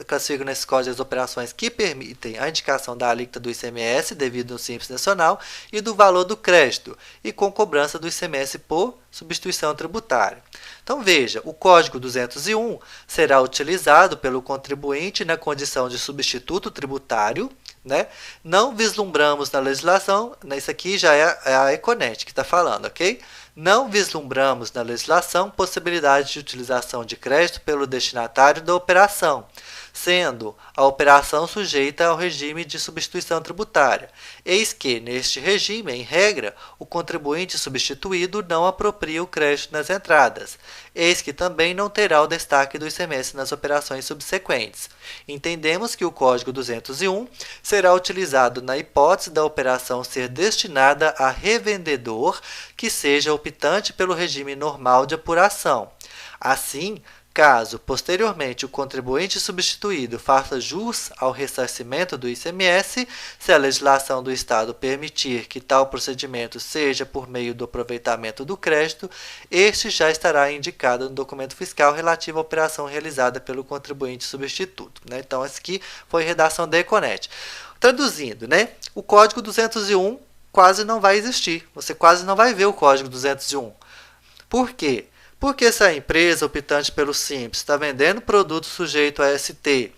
classifica nesse código as operações que permitem a indicação da alíquota do ICMS devido no Simples Nacional e do valor do crédito, e com cobrança do ICMS por substituição tributária. Então, veja, o Código 201 será utilizado pelo contribuinte na condição de substituto tributário, né? Não vislumbramos na legislação, isso aqui já é a Econet que está falando, ok? Não vislumbramos na legislação possibilidade de utilização de crédito pelo destinatário da operação, sendo a operação sujeita ao regime de substituição tributária. Eis que, neste regime, em regra, o contribuinte substituído não apropria o crédito nas entradas. Eis que também não terá o destaque do ICMS nas operações subsequentes. Entendemos que o Código 201 será utilizado na hipótese da operação ser destinada a revendedor que seja optante pelo regime normal de apuração. Assim, caso, posteriormente, o contribuinte substituído faça jus ao ressarcimento do ICMS, se a legislação do Estado permitir que tal procedimento seja por meio do aproveitamento do crédito, este já estará indicado no documento fiscal relativo à operação realizada pelo contribuinte substituto. Né? Então, essa aqui foi a redação da Econet. Traduzindo, né? O Código 201 quase não vai existir. Você quase não vai ver o Código 201. Por quê? Porque se a empresa optante pelo Simples está vendendo produto sujeito a ST,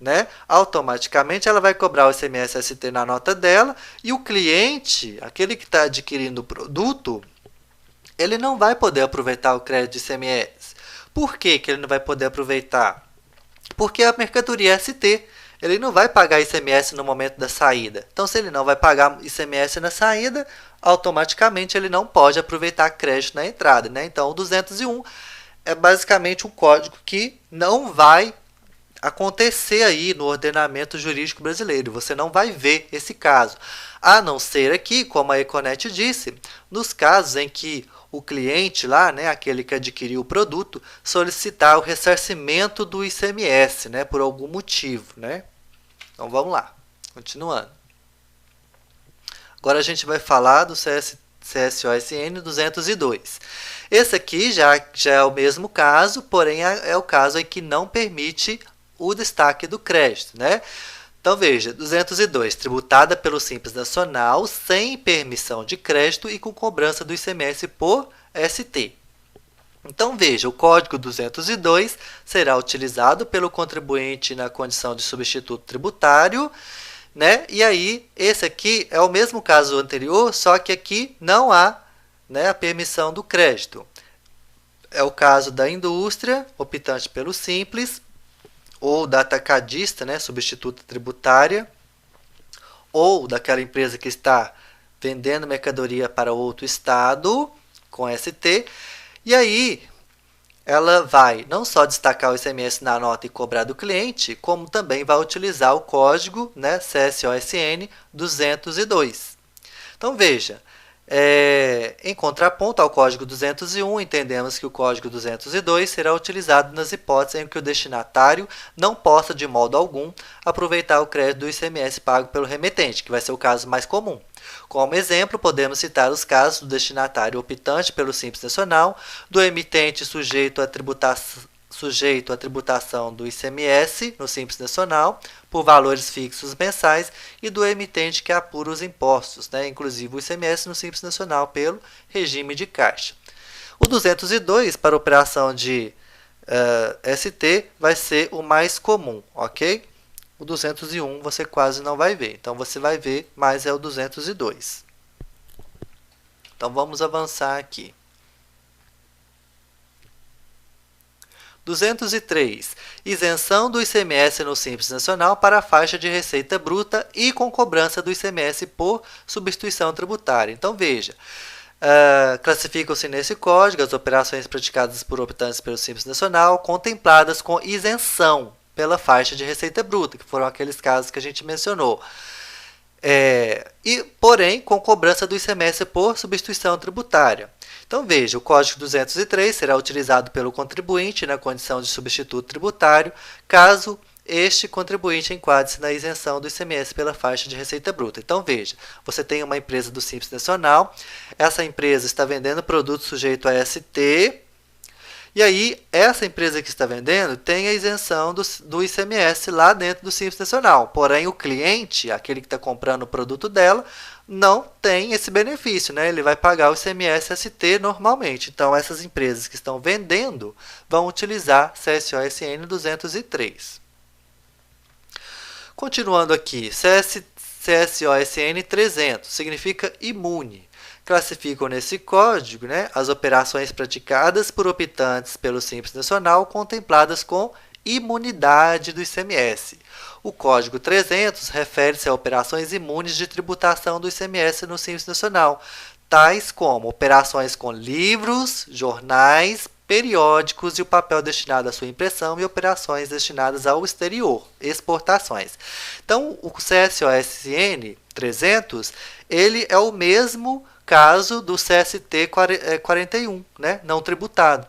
né, automaticamente ela vai cobrar o ICMS-ST na nota dela, e o cliente, aquele que está adquirindo o produto, ele não vai poder aproveitar o crédito de ICMS. Por que ele não vai poder aproveitar? Porque a mercadoria é ST. Ele não vai pagar ICMS no momento da saída. Então, se ele não vai pagar ICMS na saída, automaticamente ele não pode aproveitar crédito na entrada. Né? Então, o 201 é basicamente um código que não vai acontecer aí no ordenamento jurídico brasileiro. Você não vai ver esse caso. A não ser aqui, como a Econet disse, nos casos em que o cliente lá, né, aquele que adquiriu o produto, solicitar o ressarcimento do ICMS, né, por algum motivo, né? Então, vamos lá. Continuando. Agora a gente vai falar do CSOSN 202. Esse aqui já é o mesmo caso, porém é o caso em que não permite o destaque do crédito, né? Então, veja, 202, tributada pelo Simples Nacional, sem permissão de crédito e com cobrança do ICMS por ST. Então, veja, o código 202 será utilizado pelo contribuinte na condição de substituto tributário, né? E aí, esse aqui é o mesmo caso anterior, só que aqui não há, né, a permissão do crédito. É o caso da indústria, optante pelo Simples, ou da atacadista, né, substituta tributária, ou daquela empresa que está vendendo mercadoria para outro estado, com ST, e aí ela vai não só destacar o ICMS na nota e cobrar do cliente, como também vai utilizar o código, né, CSOSN 202. Então, veja, em contraponto ao código 201, entendemos que o código 202 será utilizado nas hipóteses em que o destinatário não possa, de modo algum, aproveitar o crédito do ICMS pago pelo remetente, que vai ser o caso mais comum. Como exemplo, podemos citar os casos do destinatário optante pelo Simples Nacional, do emitente sujeito à tributação do ICMS no Simples Nacional por valores fixos mensais e do emitente que apura os impostos, né, inclusive o ICMS no Simples Nacional pelo regime de caixa. O 202 para operação de ST vai ser o mais comum, ok? O 201 você quase não vai ver, então você vai ver, mas é o 202. Então vamos avançar aqui. 203. Isenção do ICMS no Simples Nacional para a faixa de receita bruta e com cobrança do ICMS por substituição tributária. Então, veja, classificam-se nesse código as operações praticadas por optantes pelo Simples Nacional contempladas com isenção pela faixa de receita bruta, que foram aqueles casos que a gente mencionou. Porém, com cobrança do ICMS por substituição tributária. Então, veja, o código 203 será utilizado pelo contribuinte na condição de substituto tributário, caso este contribuinte enquadre-se na isenção do ICMS pela faixa de receita bruta. Então, veja, você tem uma empresa do Simples Nacional, essa empresa está vendendo produto sujeito a ST, e aí, essa empresa que está vendendo tem a isenção do ICMS lá dentro do Simples Nacional. Porém, o cliente, aquele que está comprando o produto dela, não tem esse benefício, né? Ele vai pagar o ICMS ST normalmente. Então, essas empresas que estão vendendo vão utilizar CSOSN 203. Continuando aqui, CSOSN 300 significa imune. Classificam nesse código, né, as operações praticadas por optantes pelo Simples Nacional contempladas com imunidade do ICMS. O código 300 refere-se a operações imunes de tributação do ICMS no Simples Nacional, tais como operações com livros, jornais, periódicos e o papel destinado à sua impressão e operações destinadas ao exterior, exportações. Então, o CSOSN 300, ele é o mesmo caso do CST 41, né, não tributado.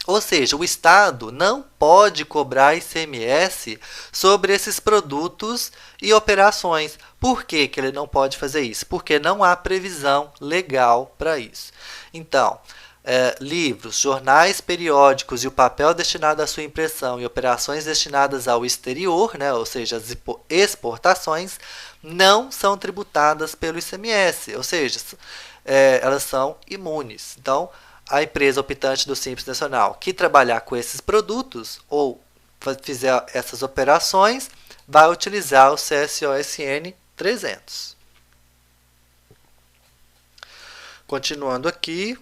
Ou seja, o Estado não pode cobrar ICMS sobre esses produtos e operações. Por que ele não pode fazer isso? Porque não há previsão legal para isso. Então, livros, jornais, periódicos e o papel destinado à sua impressão e operações destinadas ao exterior, né, ou seja, as exportações, não são tributadas pelo ICMS, ou seja, elas são imunes. Então, a empresa optante do Simples Nacional que trabalhar com esses produtos ou fizer essas operações, vai utilizar o CSOSN 300. Continuando aqui,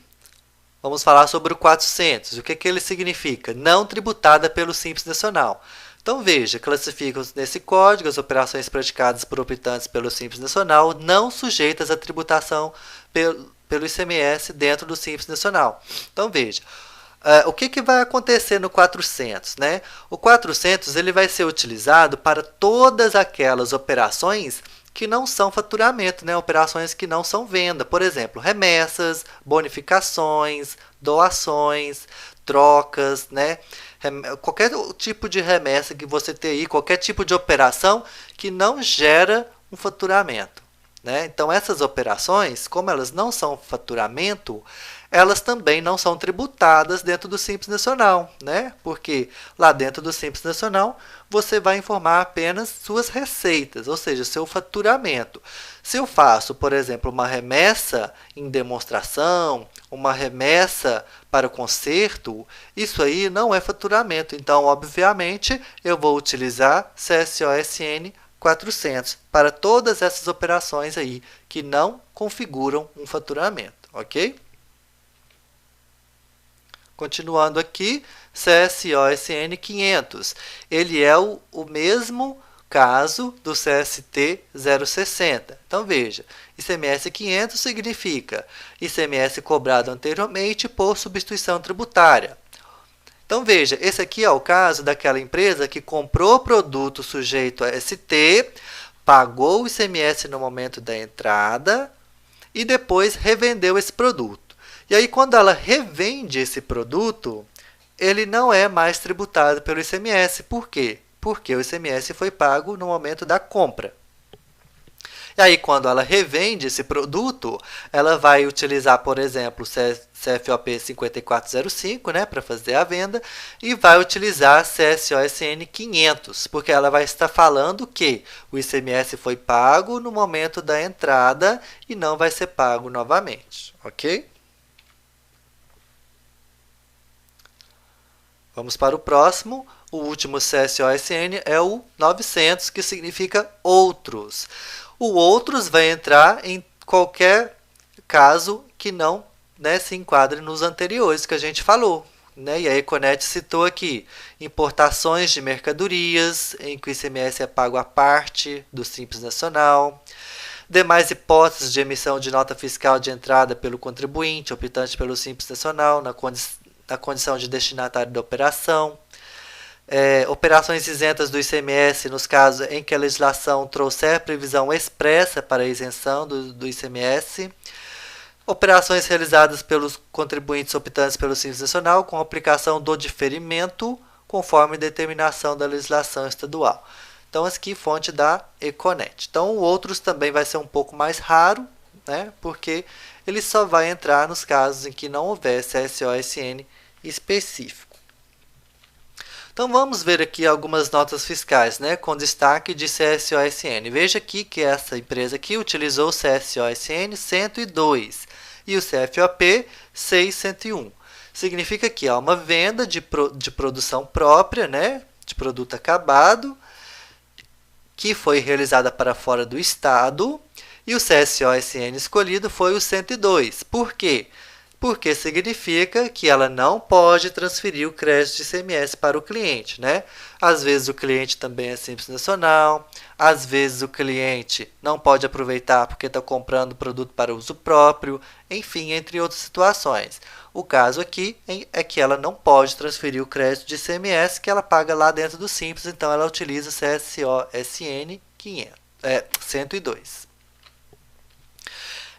vamos falar sobre o 400. O que ele significa? Não tributada pelo Simples Nacional. Então, veja, classificam-se nesse código as operações praticadas por optantes pelo Simples Nacional não sujeitas à tributação pelo ICMS dentro do Simples Nacional. Então, veja, o que vai acontecer no 400? Né? O 400 ele vai ser utilizado para todas aquelas operações que não são faturamento, né? Operações que não são venda. Por exemplo, remessas, bonificações, doações, trocas, né? Qualquer tipo de remessa que você tem aí, qualquer tipo de operação que não gera um faturamento, né? Então, essas operações, como elas não são faturamento, elas também não são tributadas dentro do Simples Nacional, né? Porque lá dentro do Simples Nacional você vai informar apenas suas receitas, ou seja, seu faturamento. Se eu faço, por exemplo, uma remessa em demonstração, uma remessa para o conserto, isso aí não é faturamento. Então, obviamente, eu vou utilizar CSOSN 400 para todas essas operações aí que não configuram um faturamento, ok? Continuando aqui, CSOSN 500. Ele é o mesmo caso do CST 060. Então, veja, ICMS 500 significa ICMS cobrado anteriormente por substituição tributária. Então, veja, esse aqui é o caso daquela empresa que comprou produto sujeito a ST, pagou o ICMS no momento da entrada e depois revendeu esse produto. E aí, quando ela revende esse produto, ele não é mais tributado pelo ICMS. Por quê? Porque o ICMS foi pago no momento da compra. E aí, quando ela revende esse produto, ela vai utilizar, por exemplo, o CFOP 5405, né, para fazer a venda, e vai utilizar CSOSN 500, porque ela vai estar falando que o ICMS foi pago no momento da entrada e não vai ser pago novamente, ok? Vamos para o próximo. O último CSOSN é o 900, que significa outros. O outros vai entrar em qualquer caso que não, né, se enquadre nos anteriores que a gente falou, né? E a Econet citou aqui importações de mercadorias, em que o ICMS é pago à parte do Simples Nacional, demais hipóteses de emissão de nota fiscal de entrada pelo contribuinte, optante pelo Simples Nacional, na condição de destinatário da operação, operações isentas do ICMS nos casos em que a legislação trouxer previsão expressa para a isenção do ICMS, operações realizadas pelos contribuintes optantes pelo Simples Nacional com aplicação do diferimento conforme determinação da legislação estadual. Então, aqui fonte da Econet. Então, o outros também vai ser um pouco mais raro, né, porque ele só vai entrar nos casos em que não houver CSOSN específico. Então, vamos ver aqui algumas notas fiscais, né, com destaque de CSOSN. Veja aqui que essa empresa aqui utilizou o CSOSN 102 e o CFOP 601. Significa que há uma venda de produção própria, né, de produto acabado, que foi realizada para fora do estado, e o CSOSN escolhido foi o 102. Por quê? Porque significa que ela não pode transferir o crédito de ICMS para o cliente, né? Às vezes o cliente também é Simples Nacional, às vezes o cliente não pode aproveitar porque está comprando produto para uso próprio, enfim, entre outras situações. O caso aqui é que ela não pode transferir o crédito de ICMS que ela paga lá dentro do Simples, então ela utiliza o CSOSN 102.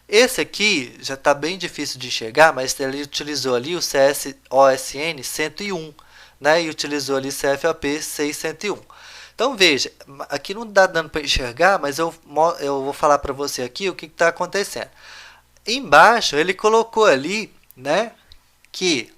Esse aqui já está bem difícil de enxergar, mas ele utilizou ali o CSOSN 101, né, e utilizou ali o CFOP 601. Então, veja, aqui não está dando para enxergar, mas eu vou falar para você aqui o que está acontecendo. Embaixo, ele colocou ali, né, que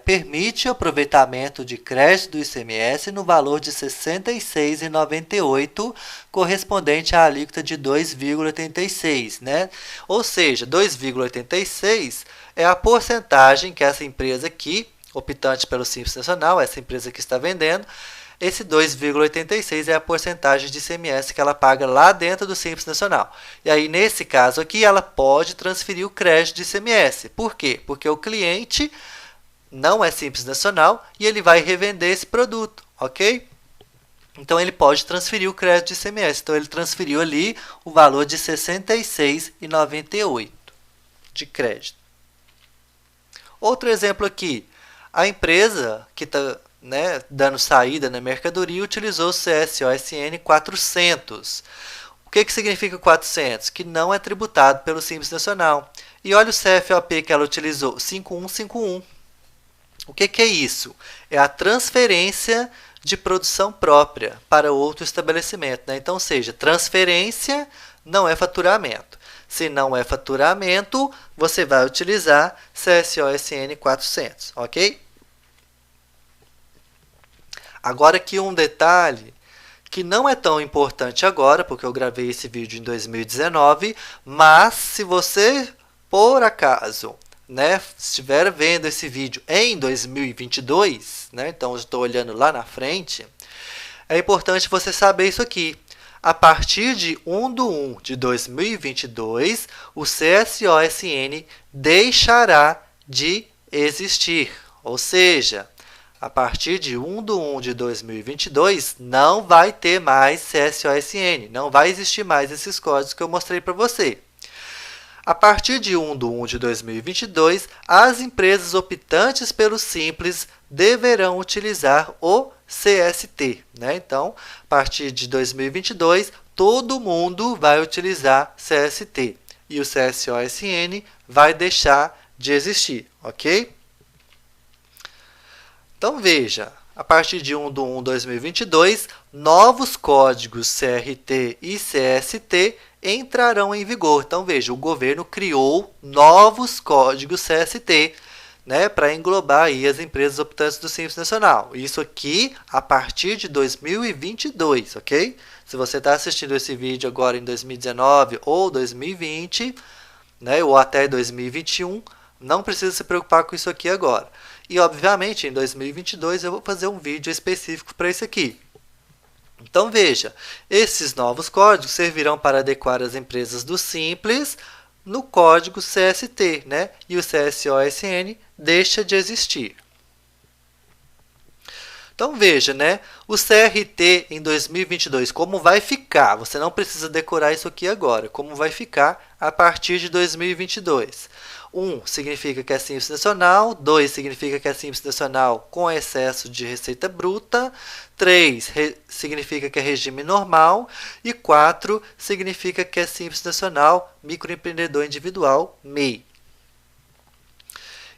permite o aproveitamento de crédito do ICMS no valor de R$ 66,98, correspondente à alíquota de 2,86, né? Ou seja, 2,86 é a porcentagem que essa empresa aqui, optante pelo Simples Nacional, essa empresa que está vendendo, esse 2,86 é a porcentagem de ICMS que ela paga lá dentro do Simples Nacional. E aí, nesse caso aqui, ela pode transferir o crédito de ICMS. Por quê? Porque o cliente não é Simples Nacional e ele vai revender esse produto, ok? Então, ele pode transferir o crédito de ICMS. Então, ele transferiu ali o valor de R$ 66,98 de crédito. Outro exemplo aqui. A empresa que está, né, dando saída na mercadoria utilizou o CSOSN 400. O que significa 400? Que não é tributado pelo Simples Nacional. E olha o CFOP que ela utilizou, 5151. O que é isso? É a transferência de produção própria para outro estabelecimento, né? Então, seja, transferência não é faturamento. Se não é faturamento, você vai utilizar CSOSN 400, ok? Agora aqui um detalhe que não é tão importante agora, porque eu gravei esse vídeo em 2019, mas se você, por acaso, estiver vendo esse vídeo em 2022, então eu estou olhando lá na frente, é importante você saber isso aqui. A partir de 1/1 de 2022, o CSOSN deixará de existir. Ou seja, a partir de 1/1 de 2022, não vai ter mais CSOSN, não vai existir mais esses códigos que eu mostrei para você. A partir de 1/1 de 2022, as empresas optantes pelo Simples deverão utilizar o CST. Então, a partir de 2022, todo mundo vai utilizar CST e o CSOSN vai deixar de existir, ok? Então, veja, a partir de 1/1 de 2022, novos códigos CRT e CST entrarão em vigor. Então, veja, o governo criou novos códigos CST, para englobar aí as empresas optantes do Simples Nacional. Isso aqui a partir de 2022, ok? Se você está assistindo esse vídeo agora em 2019 ou 2020, ou até 2021, não precisa se preocupar com isso aqui agora. E, obviamente, em 2022 eu vou fazer um vídeo específico para isso aqui. Então, veja, esses novos códigos servirão para adequar as empresas do Simples no código CST, e o CSOSN deixa de existir. Então, veja, o CRT em 2022, como vai ficar? Você não precisa decorar isso aqui agora. Como vai ficar a partir de 2022? 1 significa que é Simples Nacional, 2 significa que é Simples Nacional com excesso de receita bruta, 3 significa que é regime normal e 4 significa que é Simples Nacional, microempreendedor individual, MEI.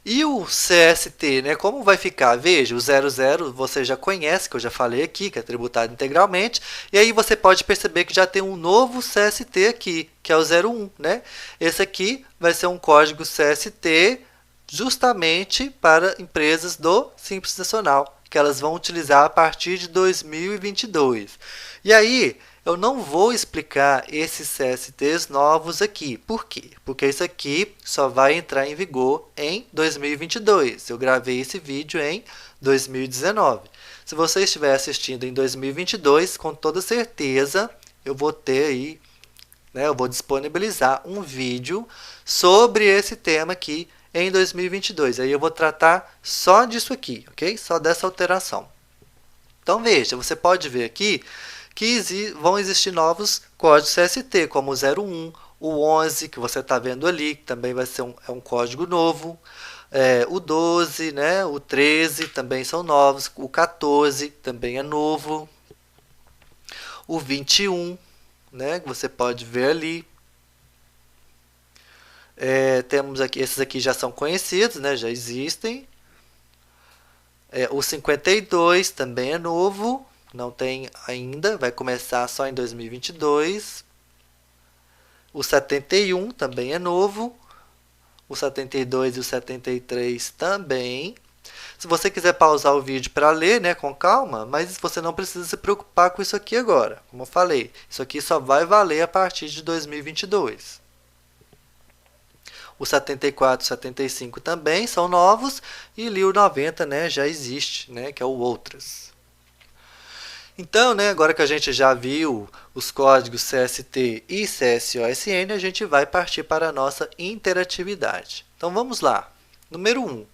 E o CST, como vai ficar? Veja, o 00 você já conhece, que eu já falei aqui, que é tributado integralmente. E aí você pode perceber que já tem um novo CST aqui, que é o 01. Esse aqui vai ser um código CST justamente para empresas do Simples Nacional, que elas vão utilizar a partir de 2022. E aí, eu não vou explicar esses CSTs novos aqui. Por quê? Porque isso aqui só vai entrar em vigor em 2022. Eu gravei esse vídeo em 2019. Se você estiver assistindo em 2022, com toda certeza, eu vou ter aí, eu vou disponibilizar um vídeo sobre esse tema aqui em 2022. Aí eu vou tratar só disso aqui, ok? Só dessa alteração. Então, veja, você pode ver aqui que vão existir novos códigos CST, como o 01, o 11, que você está vendo ali, que também vai ser um código novo, o 12, o 13 também são novos, o 14 também é novo, o 21, que você pode ver ali. Temos aqui, esses aqui já são conhecidos, já existem. O 52 também é novo. Não tem ainda, vai começar só em 2022. O 71 também é novo. O 72 e o 73 também. Se você quiser pausar o vídeo para ler, com calma, mas você não precisa se preocupar com isso aqui agora. Como eu falei, isso aqui só vai valer a partir de 2022. O 74 e o 75 também são novos. E ali o 90 já existe, que é o Outras. Então, agora que a gente já viu os códigos CST e CSOSN, a gente vai partir para a nossa interatividade. Então, vamos lá. Número 1.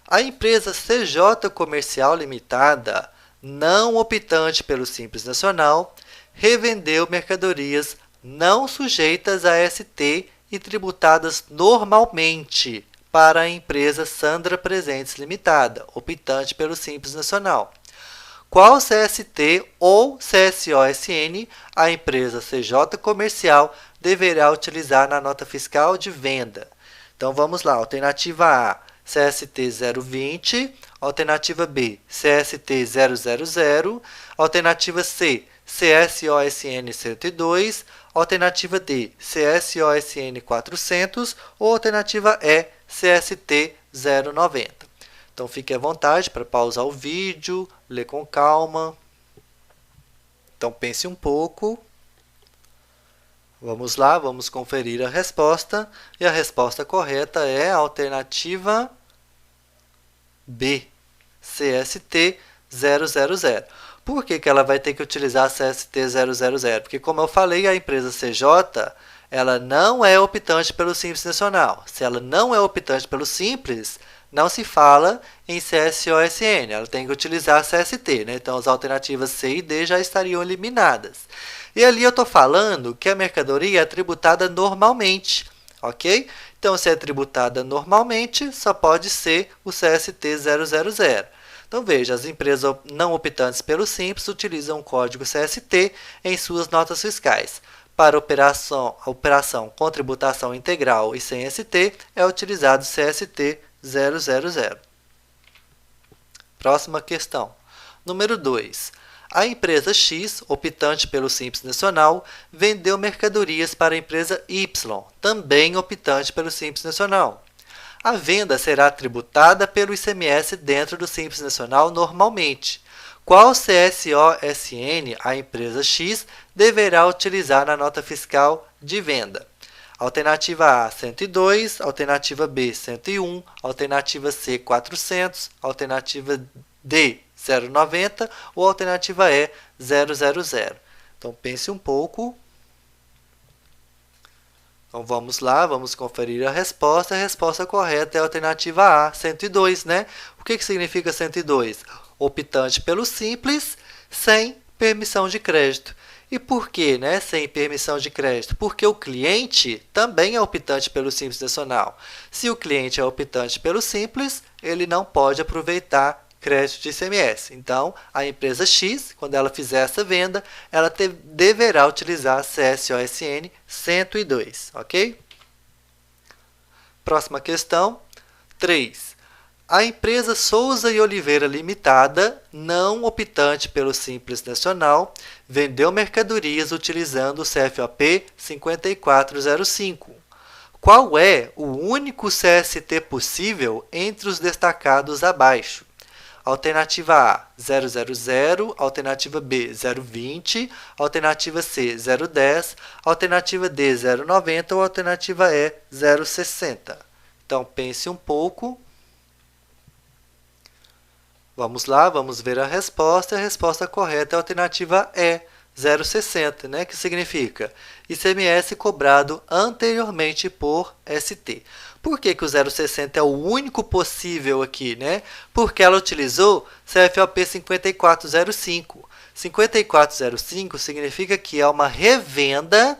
A empresa CJ Comercial Limitada, não optante pelo Simples Nacional, revendeu mercadorias não sujeitas a ST e tributadas normalmente para a empresa Sandra Presentes Limitada, optante pelo Simples Nacional. Qual CST ou CSOSN a empresa CJ Comercial deverá utilizar na nota fiscal de venda? Então, vamos lá. Alternativa A, CST 020. Alternativa B, CST 000. Alternativa C, CSOSN 102, alternativa D, CSOSN 400 ou alternativa E, CST 090. Então, fique à vontade para pausar o vídeo, ler com calma. Então, pense um pouco. Vamos lá, vamos conferir a resposta. E a resposta correta é a alternativa B, CST 000. Por que ela vai ter que utilizar CST 000? Porque, como eu falei, a empresa CJ ela não é optante pelo Simples Nacional. Se ela não é optante pelo Simples, não se fala em CSOSN, ela tem que utilizar CST, né? Então, as alternativas C e D já estariam eliminadas. E ali eu estou falando que a mercadoria é tributada normalmente, ok? Então, se é tributada normalmente, só pode ser o CST 000. Então, veja, as empresas não optantes pelo Simples utilizam o código CST em suas notas fiscais. Para a operação com tributação integral e sem ST, é utilizado CST 000. Próxima questão. Número 2. A empresa X, optante pelo Simples Nacional, vendeu mercadorias para a empresa Y, também optante pelo Simples Nacional. A venda será tributada pelo ICMS dentro do Simples Nacional normalmente. Qual CSOSN a empresa X deverá utilizar na nota fiscal de venda? Alternativa A, 102, alternativa B, 101, alternativa C, 400, alternativa D, 090 ou alternativa E, 000. Então, pense um pouco. Então, vamos lá, vamos conferir a resposta. A resposta correta é a alternativa A, 102, né? O que significa 102? Optante pelo Simples, sem permissão de crédito. E por que, né, sem permissão de crédito? Porque o cliente também é optante pelo Simples Nacional. Se o cliente é optante pelo Simples, ele não pode aproveitar crédito de ICMS. Então, a empresa X, quando ela fizer essa venda, ela deverá utilizar CSOSN 102, ok? Próxima questão, 3. A empresa Souza e Oliveira Limitada, não optante pelo Simples Nacional, vendeu mercadorias utilizando o CFOP 5405. Qual é o único CST possível entre os destacados abaixo? Alternativa A, 000, alternativa B, 020, alternativa C, 010, alternativa D, 090 ou alternativa E, 060. Então, pense um pouco. Vamos lá, vamos ver a resposta. A resposta correta é a alternativa E, 060, né? Que significa ICMS cobrado anteriormente por ST. Por que o 060 é o único possível aqui, né? Porque ela utilizou CFOP 5405. 5405 significa que é uma revenda,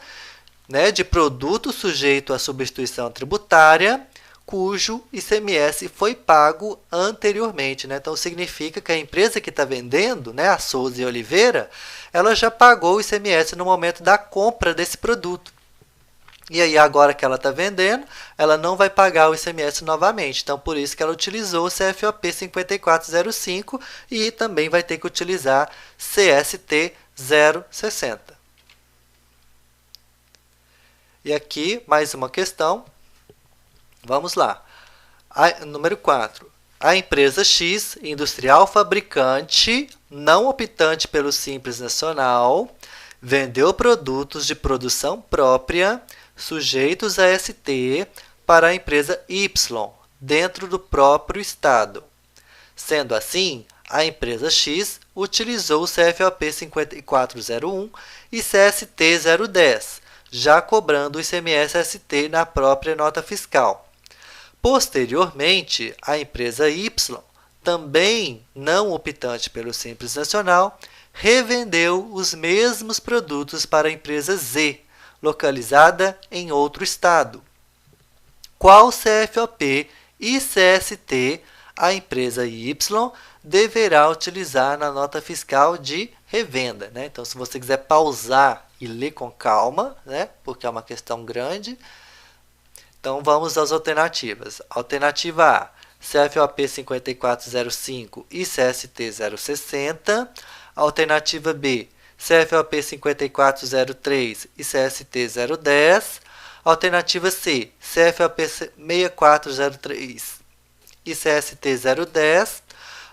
né, de produto sujeito à substituição tributária, cujo ICMS foi pago anteriormente, né? Então, significa que a empresa que está vendendo, né, a Souza e Oliveira, ela já pagou o ICMS no momento da compra desse produto. E aí, agora que ela está vendendo, ela não vai pagar o ICMS novamente. Então, por isso que ela utilizou o CFOP 5405 e também vai ter que utilizar CST 060. E aqui, mais uma questão. Vamos lá. Número 4. A empresa X, industrial fabricante, não optante pelo Simples Nacional, vendeu produtos de produção própria sujeitos a ST para a empresa Y, dentro do próprio estado. Sendo assim, a empresa X utilizou o CFOP 5401 e CST 010, já cobrando o ICMS ST na própria nota fiscal. Posteriormente, a empresa Y, também não optante pelo Simples Nacional, revendeu os mesmos produtos para a empresa Z, localizada em outro estado. Qual CFOP e CST a empresa Y deverá utilizar na nota fiscal de revenda, né? Então, se você quiser pausar e ler com calma, né, porque é uma questão grande. Então, vamos às alternativas. Alternativa A, CFOP 5405 e CST 060. Alternativa B, CFOP 5403 e CST 010. Alternativa C, CFOP 6403 e CST 010.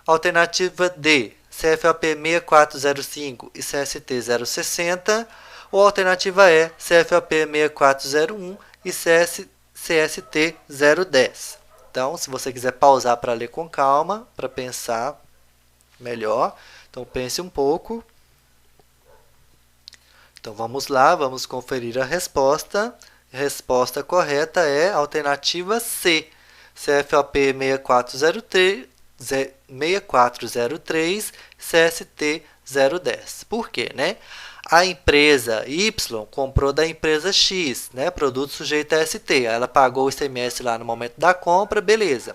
Alternativa D, CFOP 6405 e CST 060. Ou alternativa E, CFOP 6401 e CST 010. Então, se você quiser pausar para ler com calma, para pensar melhor, então pense um pouco. Então, vamos lá, vamos conferir a resposta. A resposta correta é a alternativa C, CFOP 6403, CST 010. Por quê, né? A empresa Y comprou da empresa X, né? Produto sujeito a ST. Ela pagou o ICMS lá no momento da compra, beleza.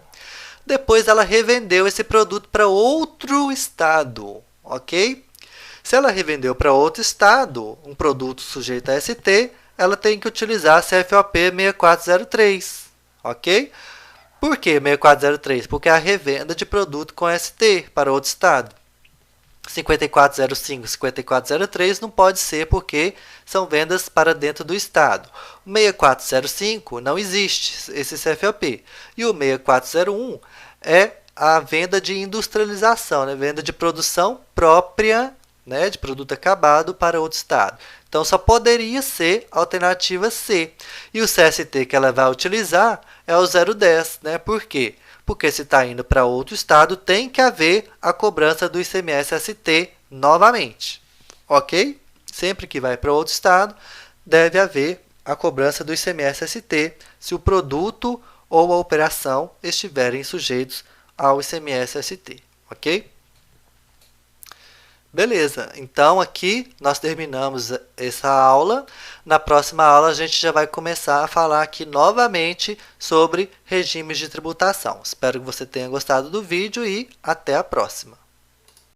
Depois ela revendeu esse produto para outro estado, ok? Se ela revendeu para outro estado um produto sujeito a ST, ela tem que utilizar a CFOP 6403, ok? Por que 6403? Porque é a revenda de produto com ST para outro estado. 5405 e 5403 não pode ser porque são vendas para dentro do estado. O 6405 não existe esse CFOP. E o 6401 é a venda de industrialização, né? Venda de produção própria, né? De produto acabado para outro estado. Então, só poderia ser a alternativa C. E o CST que ela vai utilizar é o 010, né? Por quê? Porque se está indo para outro estado, tem que haver a cobrança do ICMS-ST novamente, ok? Sempre que vai para outro estado, deve haver a cobrança do ICMS-ST se o produto ou a operação estiverem sujeitos ao ICMS-ST, ok? Beleza, então aqui nós terminamos essa aula. Na próxima aula a gente já vai começar a falar aqui novamente sobre regimes de tributação. Espero que você tenha gostado do vídeo e até a próxima.